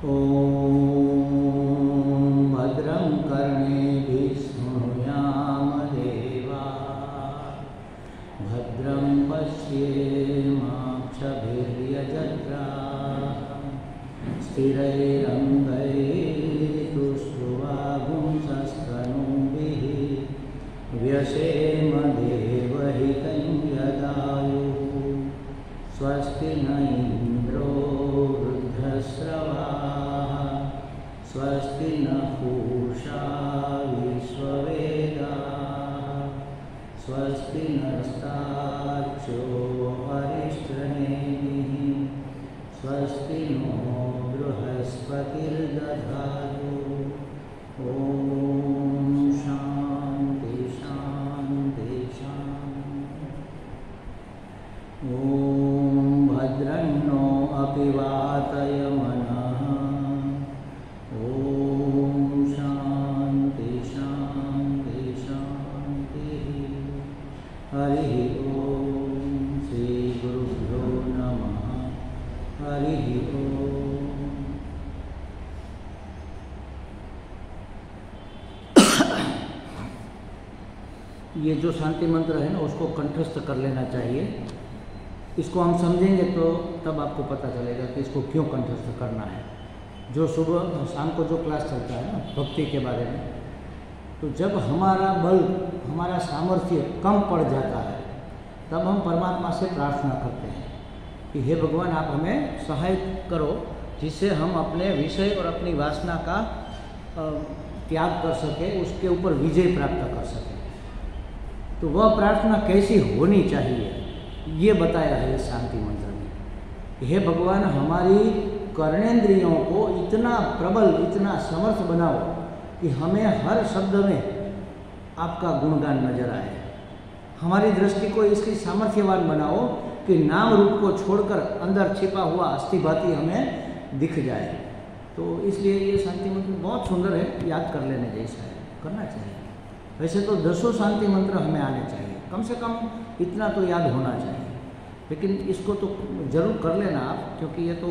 ॐ भद्रं कर्णेभिः शृणुयामदेवाः भद्रं पश्येमाक्षभिर्यजत्राः स्थिरैरङ्गैस्तुष्ट्वागुंसस्तनूभिः व्यसेम देवहितं यदायुः स्वस्ति न इन्द्रो वृद्धश्रवाः स्वस्ति न पूषा विश्ववेदाः स्वस्ति नस्तार्क्ष्यो अरिष्टनेमिः स्वस्ति नो बृहस्पतिर्दधातु। ॐ शान्ति शान्ति शान्ति। ॐ भद्रं नो अपि वातयमनः। ॐ शान्ति शान्ति शान्तिः। हरिः ॐ श्रीगुरुभ्यो नमः। हरिः ॐ। ये जो शांति मंत्र है ना उसको कंठस्थ कर लेना चाहिए। इसको हम समझेंगे तो तब आपको पता चलेगा कि इसको क्यों कंठस्थ करना है। जो सुबह शाम को जो क्लास चलता है ना भक्ति के बारे में, तो जब हमारा बल हमारा सामर्थ्य कम पड़ जाता है तब हम परमात्मा से प्रार्थना करते हैं कि हे भगवान आप हमें सहायता करो जिससे हम अपने विषय और अपनी वासना का त्याग कर सके, उसके ऊपर विजय प्राप्त कर सके। तो वह प्रार्थना कैसी होनी चाहिए ये बताया है इस शांति मंत्र में। हे भगवान हमारी कर्णेंद्रियों को इतना प्रबल इतना समर्थ बनाओ कि हमें हर शब्द में आपका गुणगान नजर आए। हमारी दृष्टि को इसकी सामर्थ्यवान बनाओ कि नाम रूप को छोड़कर अंदर छिपा हुआ अस्थिभाति हमें दिख जाए। तो इसलिए ये शांति मंत्र बहुत सुंदर है, याद कर लेने जैसा है, करना चाहिए। वैसे तो 10 शांति मंत्र हमें आने चाहिए, कम से कम इतना तो याद होना चाहिए। लेकिन इसको तो जरूर कर लेना आप, क्योंकि ये तो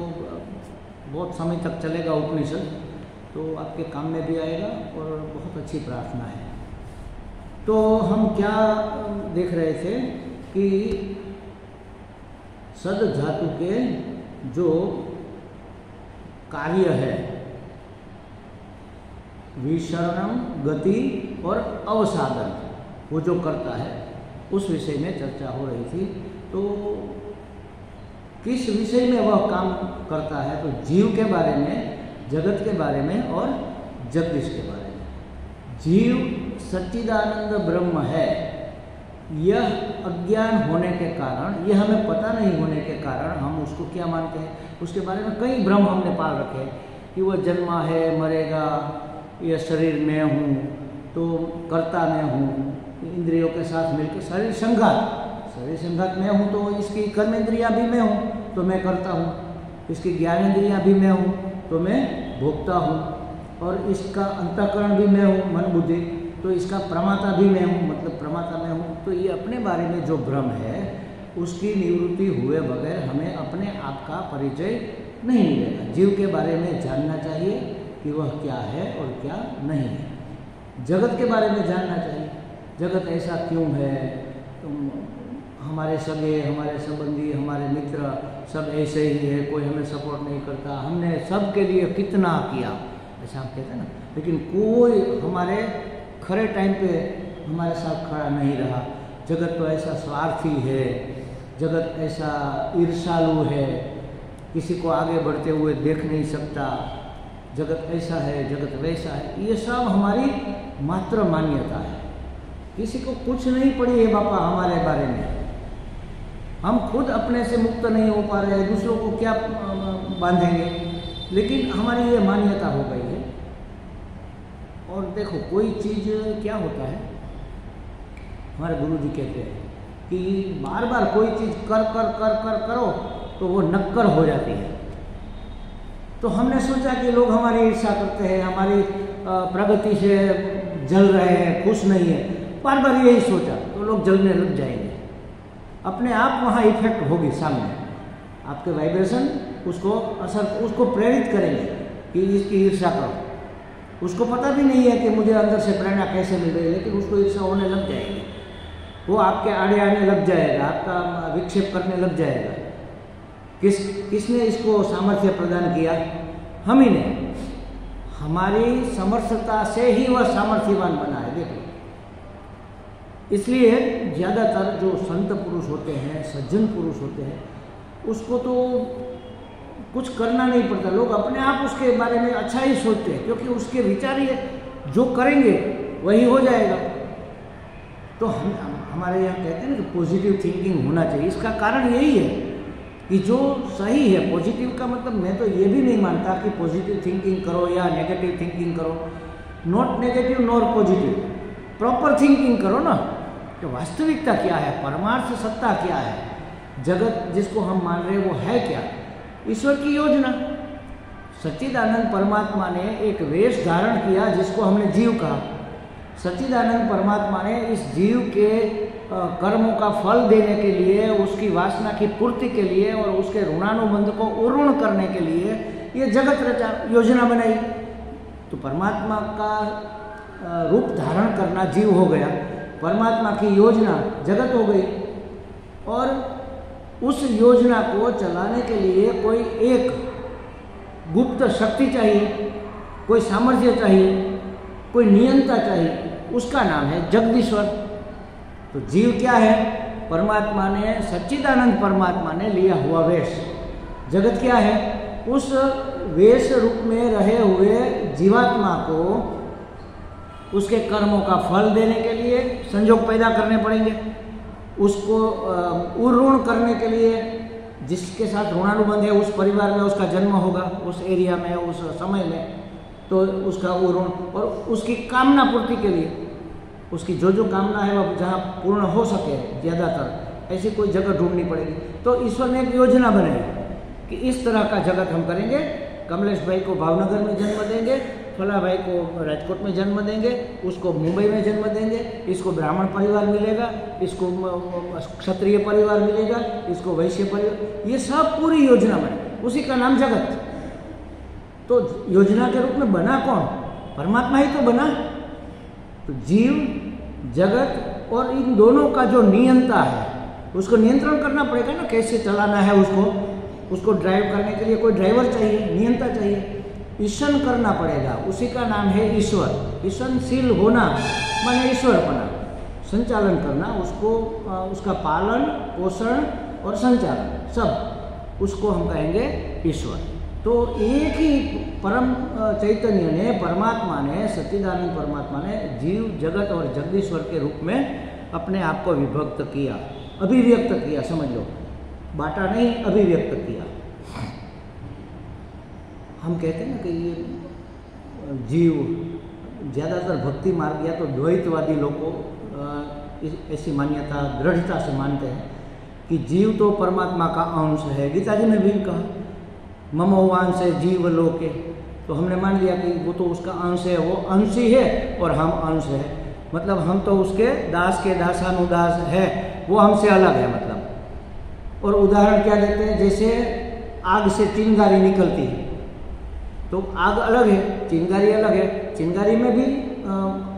बहुत समय तक चलेगा उपनिषद, तो आपके काम में भी आएगा और बहुत अच्छी प्रार्थना है। तो हम क्या देख रहे थे कि सद धातु के जो कार्य है विसरणम गति और अवसादन, वो जो करता है उस विषय में चर्चा हो रही थी। तो किस विषय में वह काम करता है, तो जीव के बारे में, जगत के बारे में और जगदीश के बारे में। जीव सच्चिदानंद ब्रह्म है, यह अज्ञान होने के कारण, यह हमें पता नहीं होने के कारण हम उसको क्या मानते हैं, उसके बारे में कई भ्रम हमने पाल रखे हैं कि वह जन्मा है, मरेगा, यह शरीर में हूँ तो कर्ता में हूँ, इंद्रियों के साथ मिलकर शरीर संघात में हूँ तो इसकी कर्मेंद्रियाँ भी मैं हूँ तो मैं करता हूँ, इसकी ज्ञानेंद्रियाँ भी मैं हूँ तो मैं भोगता हूँ, और इसका अंतःकरण भी मैं हूँ मन बुद्धि, तो इसका प्रमाता भी मैं हूँ मतलब प्रमाता मैं हूँ। तो ये अपने बारे में जो भ्रम है उसकी निवृत्ति हुए बगैर हमें अपने आप का परिचय नहीं मिलेगा। जीव के बारे में जानना चाहिए कि वह क्या है और क्या नहीं है। जगत के बारे में जानना चाहिए, जगत ऐसा क्यों है, हमारे सगे, हमारे संबंधी, हमारे मित्र सब ऐसे ही है, कोई हमें सपोर्ट नहीं करता, हमने सब के लिए कितना किया ऐसा हम कहते हैं ना, लेकिन कोई हमारे खरे टाइम पे हमारे साथ खड़ा नहीं रहा। जगत तो ऐसा स्वार्थी है, जगत ऐसा ईर्ष्यालु है, किसी को आगे बढ़ते हुए देख नहीं सकता, जगत ऐसा है, जगत वैसा है। ये सब हमारी मात्र मान्यता है, किसी को कुछ नहीं पड़ी है बापा हमारे बारे में। हम खुद अपने से मुक्त नहीं हो पा रहे हैं, दूसरों को क्या बांधेंगे, लेकिन हमारी ये मान्यता हो गई है। और देखो कोई चीज़ क्या होता है, हमारे गुरुजी कहते हैं कि बार बार कोई चीज़ कर कर कर कर करो तो वो नक्कर हो जाती है। तो हमने सोचा कि लोग हमारी ईर्ष्या करते हैं, हमारी प्रगति से जल रहे हैं, खुश नहीं है, बार बार यही सोचा तो लोग जलने लग जाएंगे। अपने आप वहाँ इफेक्ट होगी सामने, आपके वाइब्रेशन उसको असर, उसको प्रेरित करेंगे कि इसकी ईर्ष्या करो। उसको पता भी नहीं है कि मुझे अंदर से प्रेरणा कैसे मिल रही है, लेकिन उसको ईर्ष्या होने लग जाएगी। वो आपके आड़े आने लग जाएगा, आपका विक्षेप करने लग जाएगा। किसने इसको सामर्थ्य प्रदान किया? हम ही ने। हमारी समर्थता से ही वह सामर्थ्यवान बना है। देखो, इसलिए ज़्यादातर जो संत पुरुष होते हैं, सज्जन पुरुष होते हैं, उसको तो कुछ करना नहीं पड़ता। लोग अपने आप उसके बारे में अच्छा ही सोचते हैं, क्योंकि उसके विचार ये जो करेंगे वही हो जाएगा। तो हमारे यहाँ कहते हैं ना कि पॉजिटिव थिंकिंग होना चाहिए। इसका कारण यही है कि जो सही है, पॉजिटिव का मतलब मैं तो ये भी नहीं मानता कि पॉजिटिव थिंकिंग करो या नेगेटिव थिंकिंग करो। Not negative nor positive, proper thinking करो ना, कि वास्तविकता क्या है, परमार्थ सत्ता क्या है, जगत जिसको हम मान रहे हैं वो है क्या, ईश्वर की योजना। सच्चिदानंद परमात्मा ने एक वेश धारण किया जिसको हमने जीव कहा। सच्चिदानंद परमात्मा ने इस जीव के कर्मों का फल देने के लिए, उसकी वासना की पूर्ति के लिए और उसके ऋणानुबंध को उर्ण करने के लिए ये जगत रचा, योजना बनाई। तो परमात्मा का रूप धारण करना जीव हो गया, परमात्मा की योजना जगत हो गई। और उस योजना को चलाने के लिए कोई एक गुप्त शक्ति चाहिए, कोई सामर्थ्य चाहिए, कोई नियंता चाहिए, उसका नाम है जगदीश्वर। तो जीव क्या है? परमात्मा ने, सच्चिदानंद परमात्मा ने लिया हुआ वेश। जगत क्या है? उस वेश रूप में रहे हुए जीवात्मा को उसके कर्मों का फल देने के लिए संयोग पैदा करने पड़ेंगे, उसको उर्ण करने के लिए जिसके साथ ऋणानुबंध है उस परिवार में उसका जन्म होगा, उस एरिया में, उस समय में, तो उसका ऋण, और उसकी कामना पूर्ति के लिए उसकी जो कामना है वह जहाँ पूर्ण हो सके, ज़्यादातर ऐसी कोई जगह ढूंढनी पड़ेगी। तो ईश्वर ने एक योजना बनाई कि इस तरह का जगत हम करेंगे। कमलेश भाई को भावनगर में जन्म देंगे, फला भाई को राजकोट में जन्म देंगे, उसको मुंबई में जन्म देंगे, इसको ब्राह्मण परिवार मिलेगा, इसको क्षत्रिय परिवार मिलेगा, इसको वैश्य परिवार, ये सब पूरी योजना बनी, उसी का नाम जगत। तो योजना के रूप में बना कौन? परमात्मा ही तो बना। तो जीव, जगत और इन दोनों का जो नियंता है उसको नियंत्रण करना पड़ेगा ना, कैसे चलाना है उसको ड्राइव करने के लिए कोई ड्राइवर चाहिए, नियंता चाहिए, ईशन करना पड़ेगा, उसी का नाम है ईश्वर। ईशनशील होना माने ईश्वरपना, संचालन करना, उसको उसका पालन पोषण और संचालन सब, उसको हम कहेंगे ईश्वर। तो एक ही परम चैतन्य ने, परमात्मा ने, सच्चिदानंद परमात्मा ने जीव, जगत और जगदीश्वर के रूप में अपने आप को विभक्त किया, अभिव्यक्त किया, समझ लो, बांटा नहीं, अभिव्यक्त किया। हम कहते हैं ना कि ये जीव, ज़्यादातर भक्ति मार्ग या तो द्वैतवादी लोगों ऐसी मान्यता दृढ़ता से मानते हैं कि जीव तो परमात्मा का अंश है। गीता जी में भी कहा ममोवांश है जीव लोके, तो हमने मान लिया कि वो तो उसका अंश है, वो अंशी है और हम अंश है, मतलब हम तो उसके दास के दासानुदास है, वो हमसे अलग है मतलब। और उदाहरण क्या देते हैं, जैसे आग से चिंगारी निकलती है, तो आग अलग है, चिंगारी अलग है, चिंगारी में भी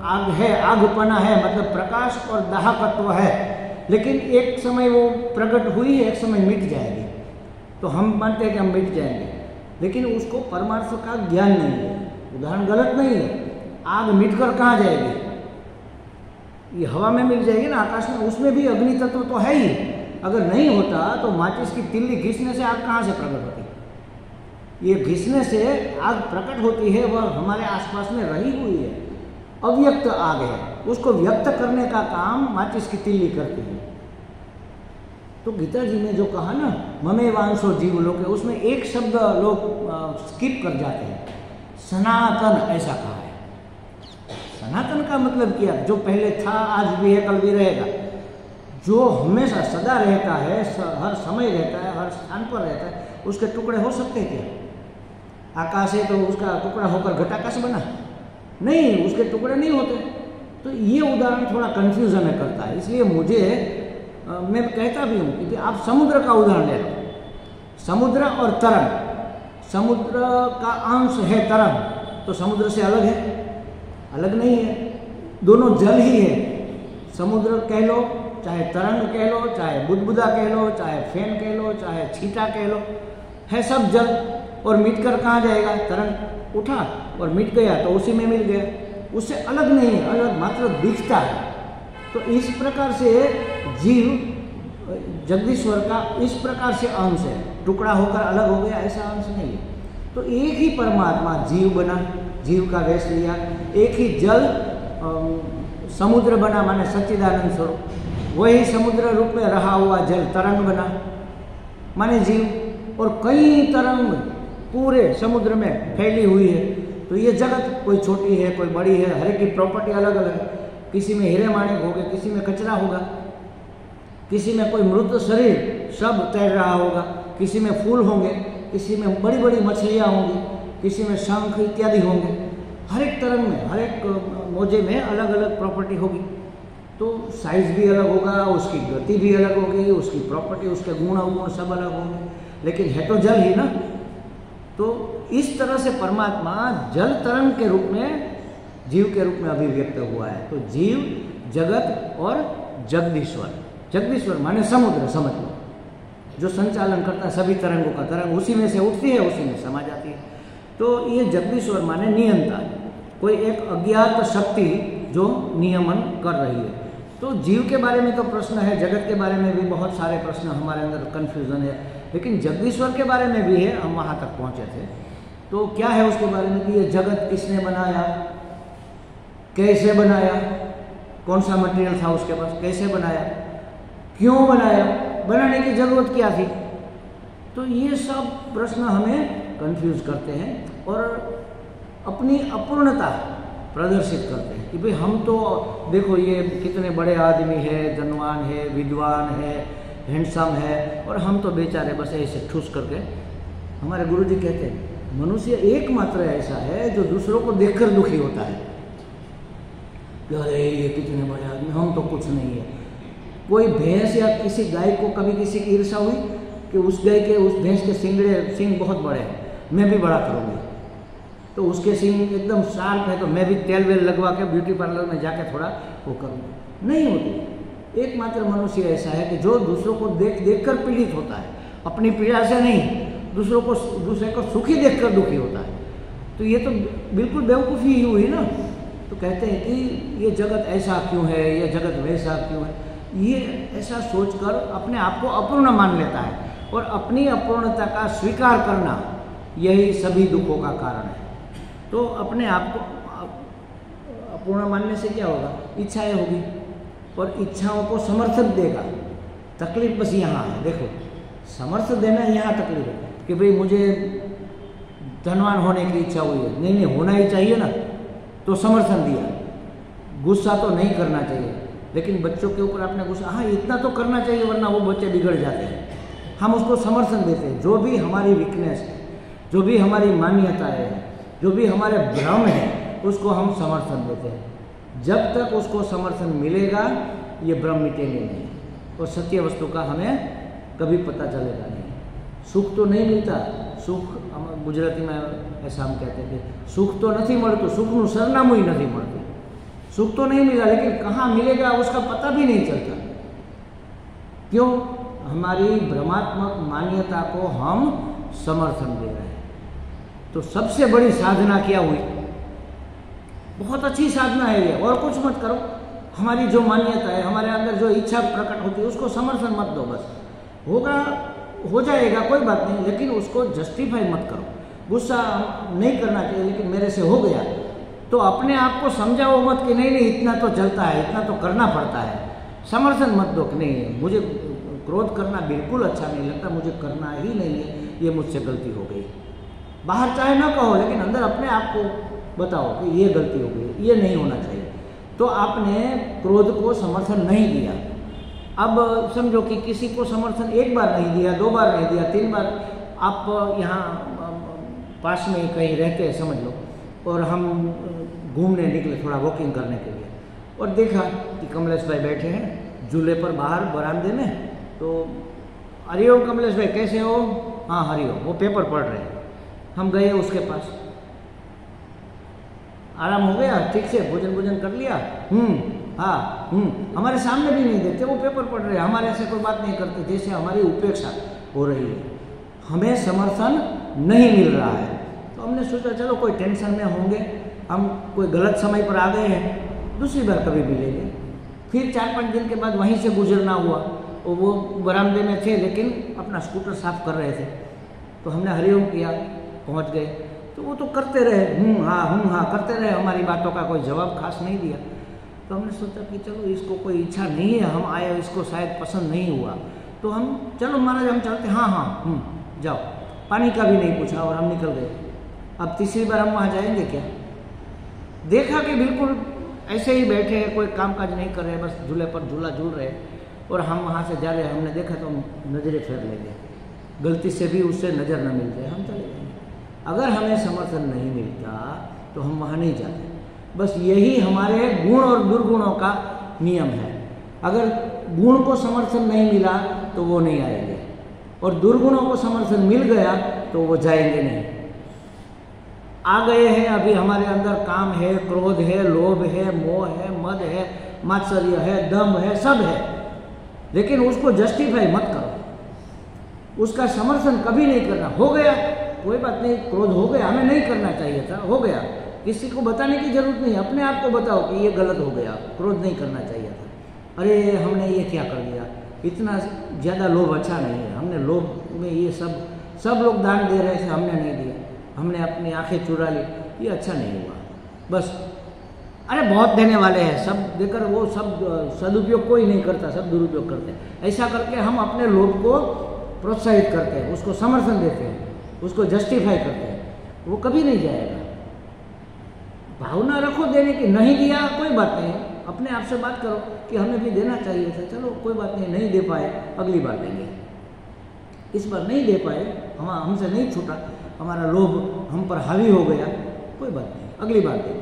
आग है, आगपना है, मतलब प्रकाश और दाहकत्व है, लेकिन एक समय वो प्रकट हुई है, एक समय मिट जाएगी। तो हम मानते हैं कि हम मिट जाएंगे, लेकिन उसको परमार्थ का ज्ञान नहीं है। उदाहरण गलत नहीं है, आग मिटकर कहाँ जाएगी? ये हवा में मिल जाएगी ना, आकाश में, उसमें भी अग्नि तत्व तो है ही। अगर नहीं होता तो माचिस की तिल्ली घिसने से आग कहाँ से प्रकट होती? ये घिसने से आग प्रकट होती है, वह हमारे आसपास में रही हुई है, अव्यक्त आग है, उसको व्यक्त करने का काम माचिस की तिल्ली करती है। तो गीता जी ने जो कहा ना ममेवांशो जीव लोके, उसमें एक शब्द लोग स्किप कर जाते हैं, सनातन ऐसा कहा है। सनातन का मतलब क्या? जो पहले था, आज भी है, कल भी रहेगा, जो हमेशा सदा रहता है, हर समय रहता है, हर स्थान पर रहता है, उसके टुकड़े हो सकते हैं क्या? आकाश है तो उसका टुकड़ा होकर घटाकाश बना? नहीं, उसके टुकड़े नहीं होते। तो ये उदाहरण थोड़ा कन्फ्यूजन में करता है, इसलिए मुझे मैं कहता भी हूँ कि आप समुद्र का उदाहरण ले लो, समुद्र और तरंग। समुद्र का अंश है तरंग, तो समुद्र से अलग है? अलग नहीं है, दोनों जल ही है। समुद्र कह लो, चाहे तरंग कह लो, चाहे बुदबुदा कह लो, चाहे फैन कह लो, चाहे छींटा कह लो, है सब जल। और मिट कर कहाँ जाएगा? तरंग उठा और मिट गया तो उसी में मिल गया, उससे अलग नहीं है, अलग मात्र दिखता है। तो इस प्रकार से जीव जगदीश्वर का इस प्रकार से अंश है, टुकड़ा होकर अलग हो गया ऐसा अंश नहीं है। तो एक ही परमात्मा जीव बना, जीव का वेश लिया, एक ही जल समुद्र बना, माने सच्चिदानंद स्वरूप, वही समुद्र रूप में रहा हुआ जल तरंग बना, माने जीव। और कई तरंग पूरे समुद्र में फैली हुई है। तो ये जगत कोई छोटी है, कोई बड़ी है, हर एक की प्रॉपर्टी अलग अलग है। किसी में हीरे माणिक होंगे, किसी में कचरा होगा, किसी में कोई मृत शरीर सब तैर रहा होगा, किसी में फूल होंगे, किसी में बड़ी बड़ी मछलियाँ होंगी, किसी में शंख इत्यादि होंगे। हर एक तरंग में, हर एक मोजे में अलग अलग प्रॉपर्टी होगी। तो साइज भी अलग होगा, उसकी गति भी अलग होगी, उसकी प्रॉपर्टी, उसके गुण अवगुण सब अलग होंगे, लेकिन है तो जल ही ना। तो इस तरह से परमात्मा जल तरंग के रूप में, जीव के रूप में अभिव्यक्त हुआ है। तो जीव, जगत और जगदीश्वर, जगदीश्वर माने समुद्र समझ लो, जो संचालन करता है सभी तरंगों का, तरंग उसी में से उठती है, उसी में समा जाती है। तो ये जगदीश्वर माने नियंता, कोई एक अज्ञात शक्ति जो नियमन कर रही है। तो जीव के बारे में तो प्रश्न है, जगत के बारे में भी बहुत सारे प्रश्न हमारे अंदर कन्फ्यूजन है, लेकिन जगदीश्वर के बारे में भी है, हम वहाँ तक पहुँचे थे। तो क्या है उसके बारे में कि ये जगत किसने बनाया, कैसे बनाया, कौन सा मटेरियल था उसके पास, कैसे बनाया, क्यों बनाया, बनाने की जरूरत क्या थी। तो ये सब प्रश्न हमें कंफ्यूज करते हैं और अपनी अपूर्णता प्रदर्शित करते हैं कि भाई हम तो देखो ये कितने बड़े आदमी है, धनवान है, विद्वान है, हैंडसम है, और हम तो बेचारे बस ऐसे ठूस करके। हमारे गुरुजी कहते हैं मनुष्य एकमात्र ऐसा है जो दूसरों को देखकर दुखी होता है कि अरे ये कितने बड़े आदमी, हम तो कुछ नहीं है। कोई भैंस या किसी गाय को कभी किसी की ईर्ष्या हुई कि उस गाय के, उस भैंस के सिंग बहुत बड़े हैं, मैं भी बड़ा करूँगी, तो उसके सिंग एकदम शार्प है तो मैं भी तेल वेल लगवा के ब्यूटी पार्लर में जाके थोड़ा वो करूँगा, नहीं होती। एकमात्र मनुष्य ऐसा है कि जो दूसरों को देख कर पीड़ित होता है, अपनी पीड़ा से नहीं, दूसरे को सुखी देखकर दुखी होता है। तो ये तो बिल्कुल बेवकूफ़ी ही हुई ना। तो कहते हैं कि ये जगत ऐसा क्यों है, ये जगत वैसा क्यों है, ये ऐसा सोचकर अपने आप को अपूर्ण मान लेता है, और अपनी अपूर्णता का स्वीकार करना यही सभी दुखों का कारण है। तो अपने आप को अपूर्ण मानने से क्या होगा, इच्छाएं होगी, और इच्छाओं को समर्थन देगा। तकलीफ बस यहाँ है, देखो समर्थन देना यहाँ तकलीफ है कि भाई मुझे धनवान होने की इच्छा हुई है, नहीं होना ही चाहिए ना, तो समर्थन दिया। गुस्सा तो नहीं करना चाहिए, लेकिन बच्चों के ऊपर आपने गुस्सा, हाँ इतना तो करना चाहिए वरना वो बच्चे बिगड़ जाते हैं, हम उसको समर्थन देते हैं। जो भी हमारी वीकनेस है, जो भी हमारी मान्यताएं हैं, जो भी हमारे भ्रम है, उसको हम समर्थन देते हैं। जब तक उसको समर्थन मिलेगा ये भ्रम मिटेंगे नहीं, और सत्य वस्तु का हमें कभी पता चलेगा नहीं। सुख तो नहीं मिलता, सुख हम गुजराती में ऐसा हम कहते थे, सुख तो नहीं મળતું, सुखનું સરનામું ही नहीं મળતું। सुख तो नहीं मिला, लेकिन कहाँ मिलेगा उसका पता भी नहीं चलता। क्यों? हमारी भ्रमात्मक मान्यता को हम समर्थन दे रहे हैं। तो सबसे बड़ी साधना क्या हुई? बहुत अच्छी साधना है ये, और कुछ मत करो। हमारी जो मान्यता है, हमारे अंदर जो इच्छा प्रकट होती है, उसको समर्थन मत दो, बस होगा हो जाएगा कोई बात नहीं, लेकिन उसको जस्टिफाई मत करो। गुस्सा नहीं करना चाहिए, लेकिन मेरे से हो गया तो अपने आप को समझाओ मत कि नहीं इतना तो चलता है, इतना तो करना पड़ता है। समर्थन मत दो कि नहीं मुझे क्रोध करना बिल्कुल अच्छा नहीं लगता, मुझे करना ही नहीं है, ये मुझसे गलती हो गई। बाहर चाहे ना कहो, लेकिन अंदर अपने आप को बताओ कि ये गलती हो गई, ये नहीं होना चाहिए। तो आपने क्रोध को समर्थन नहीं दिया। अब समझो कि किसी को समर्थन एक बार नहीं दिया, 2 बार नहीं दिया, 3 बार, आप यहाँ पास में कहीं रहते हैं समझ लो, और हम घूमने निकले थोड़ा वॉकिंग करने के लिए, और देखा कि कमलेश भाई बैठे हैं झूले पर बाहर बरामदे में। तो हरिओम कमलेश भाई कैसे हो? हाँ हरिओम। वो पेपर पढ़ रहे हैं। हम गए उसके पास, आराम हो गया, ठीक से भोजन कर लिया, हाँ, हमारे सामने भी नहीं देते, वो पेपर पढ़ रहे हैं, हमारे से कोई बात नहीं करते, जैसे हमारी उपेक्षा हो रही है, हमें समर्थन नहीं मिल रहा है। तो हमने सोचा चलो कोई टेंशन में होंगे, हम कोई गलत समय पर आ गए हैं, दूसरी बार कभी मिलेंगे। फिर 4-5 दिन के बाद वहीं से गुजरना हुआ, और वो बरामदे में थे लेकिन अपना स्कूटर साफ कर रहे थे, तो हमने हरिओम किया, पहुंच गए। तो वो तो करते रहे, हाँ करते रहे, हमारी बातों का कोई जवाब खास नहीं दिया। तो हमने सोचा कि चलो इसको कोई इच्छा नहीं है, हम आए, इसको शायद पसंद नहीं हुआ, तो हम चलो महाराज हम चलते, हाँ जाओ, पानी का भी नहीं पूछा और हम निकल गए। अब तीसरी बार हम वहाँ जाएंगे क्या? देखा कि बिल्कुल ऐसे ही बैठे हैं, कोई काम काज नहीं कर रहे, बस झूले पर झूला झूल रहे, और हम वहाँ से जा रहे हैं, हमने देखा तो हम नज़रें फेर लेंगे, गलती से भी उससे नज़र न मिल जाए, हम चले जाएंगे। अगर हमें समर्थन नहीं मिलता तो हम वहाँ नहीं जाते। बस यही हमारे गुण और दुर्गुणों का नियम है। अगर गुण को समर्थन नहीं मिला तो वो नहीं आएंगे, और दुर्गुणों को समर्थन मिल गया तो वो जाएंगे नहीं। आ गए हैं, अभी हमारे अंदर काम है, क्रोध है, लोभ है, मोह है, मद है, मात्सर्य है, दम्भ है, सब है, लेकिन उसको जस्टिफाई मत करो, उसका समर्थन कभी नहीं करना। हो गया, कोई बात नहीं, क्रोध हो गया, हमें नहीं करना चाहिए था, हो गया, किसी को बताने की जरूरत नहीं, अपने आप को बताओ कि ये गलत हो गया, क्रोध नहीं करना चाहिए था, अरे हमने ये क्या कर दिया, इतना ज़्यादा लोभ अच्छा नहीं है, हमने लोभ में ये सब लोग दान दे रहे थे, हमने नहीं दिया, हमने अपनी आंखें चुरा ली, ये अच्छा नहीं हुआ। बस अरे बहुत देने वाले हैं, सब देकर वो सब सदुपयोग कोई नहीं करता, सब दुरुपयोग करते हैं। ऐसा करके हम अपने लोभ को प्रोत्साहित करते हैं, उसको समर्थन देते हैं, उसको जस्टिफाई करते हैं, वो कभी नहीं जाएगा। भावना रखो देने की, नहीं दिया कोई बात नहीं, अपने आप से बात करो कि हमें भी देना चाहिए था, चलो कोई बात नहीं, नहीं दे पाए अगली बार देंगे, इस बार नहीं दे पाए, हमसे नहीं छूटा, हमारा लोभ हम पर हावी हो गया, कोई बात नहीं, अगली बार देंगे।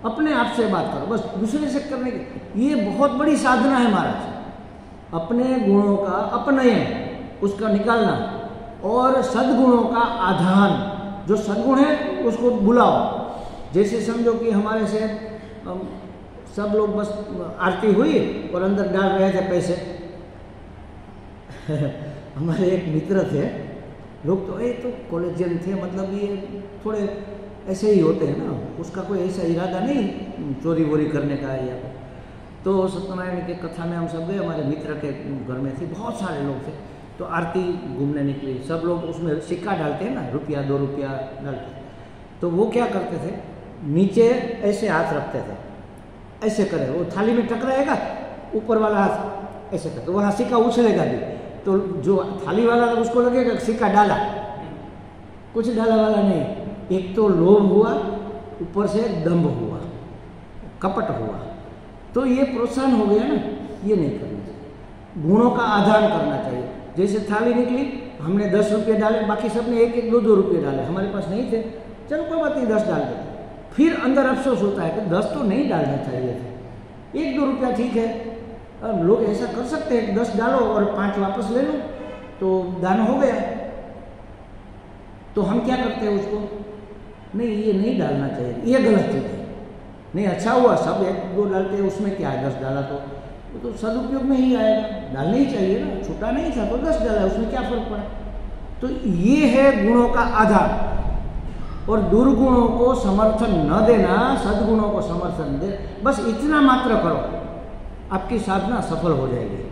अपने आप से बात करो, बस दूसरे से करने की, ये बहुत बड़ी साधना है महाराज। अपने गुणों का अपनयन, उसका निकालना, और सद्गुणों का आधान, जो सद्गुण है उसको बुलाओ। जैसे समझो कि हमारे से सब लोग बस आरती हुई और अंदर डाल रहे थे पैसे हमारे एक मित्र थे, लोग तो ये तो कॉलेजियन थे, मतलब ये थोड़े ऐसे ही होते हैं ना, उसका कोई ऐसा इरादा नहीं चोरी वोरी करने का या तो सत्यनारायण की कथा में हम सब गए, हमारे मित्र के घर में थी, बहुत सारे लोग थे, तो आरती घूमने निकली, सब लोग उसमें सिक्का डालते हैं ना, ₹1 ₹2 डालते, तो वो क्या करते थे, नीचे ऐसे हाथ रखते थे, ऐसे करे, वो थाली में टकराएगा, ऊपर वाला हाथ ऐसे करते, वहाँ सिक्का उछलेगा भी, तो जो थाली वाला उसको लगेगा सिक्का डाला, कुछ डाला वाला नहीं। एक तो लोभ हुआ, ऊपर से दंभ हुआ, कपट हुआ, तो ये प्रोत्साहन हो गया ना, ये नहीं करना चाहिए। गुणों का आधान करना चाहिए। जैसे थाली निकली, हमने ₹10 डाले, बाकी सबने 1-1 2-2 डाले, हमारे पास नहीं थे, चलो कोई बात नहीं 10 डाल देते, फिर अंदर अफसोस होता है कि 10 तो नहीं डालना चाहिए थे, 1-2 ठीक है। अब लोग ऐसा कर सकते हैं, 10 डालो और 5 वापस ले लो, तो दान हो गया। तो हम क्या करते हैं उसको, नहीं ये नहीं डालना चाहिए, ये गलत चीज़ है, नहीं अच्छा हुआ सब 1-2 डालते हैं, उसमें क्या है, 10 डाला तो सदुपयोग में ही आएगा, डालना ही चाहिए ना, छूटा नहीं था तो 10 डाला, उसमें क्या फर्क पड़ा। तो ये है गुणों का आधार, और दुर्गुणों को समर्थन न देना, सद्गुणों को समर्थन दे, बस इतना मात्र करो, आपकी साधना सफल हो जाएगी,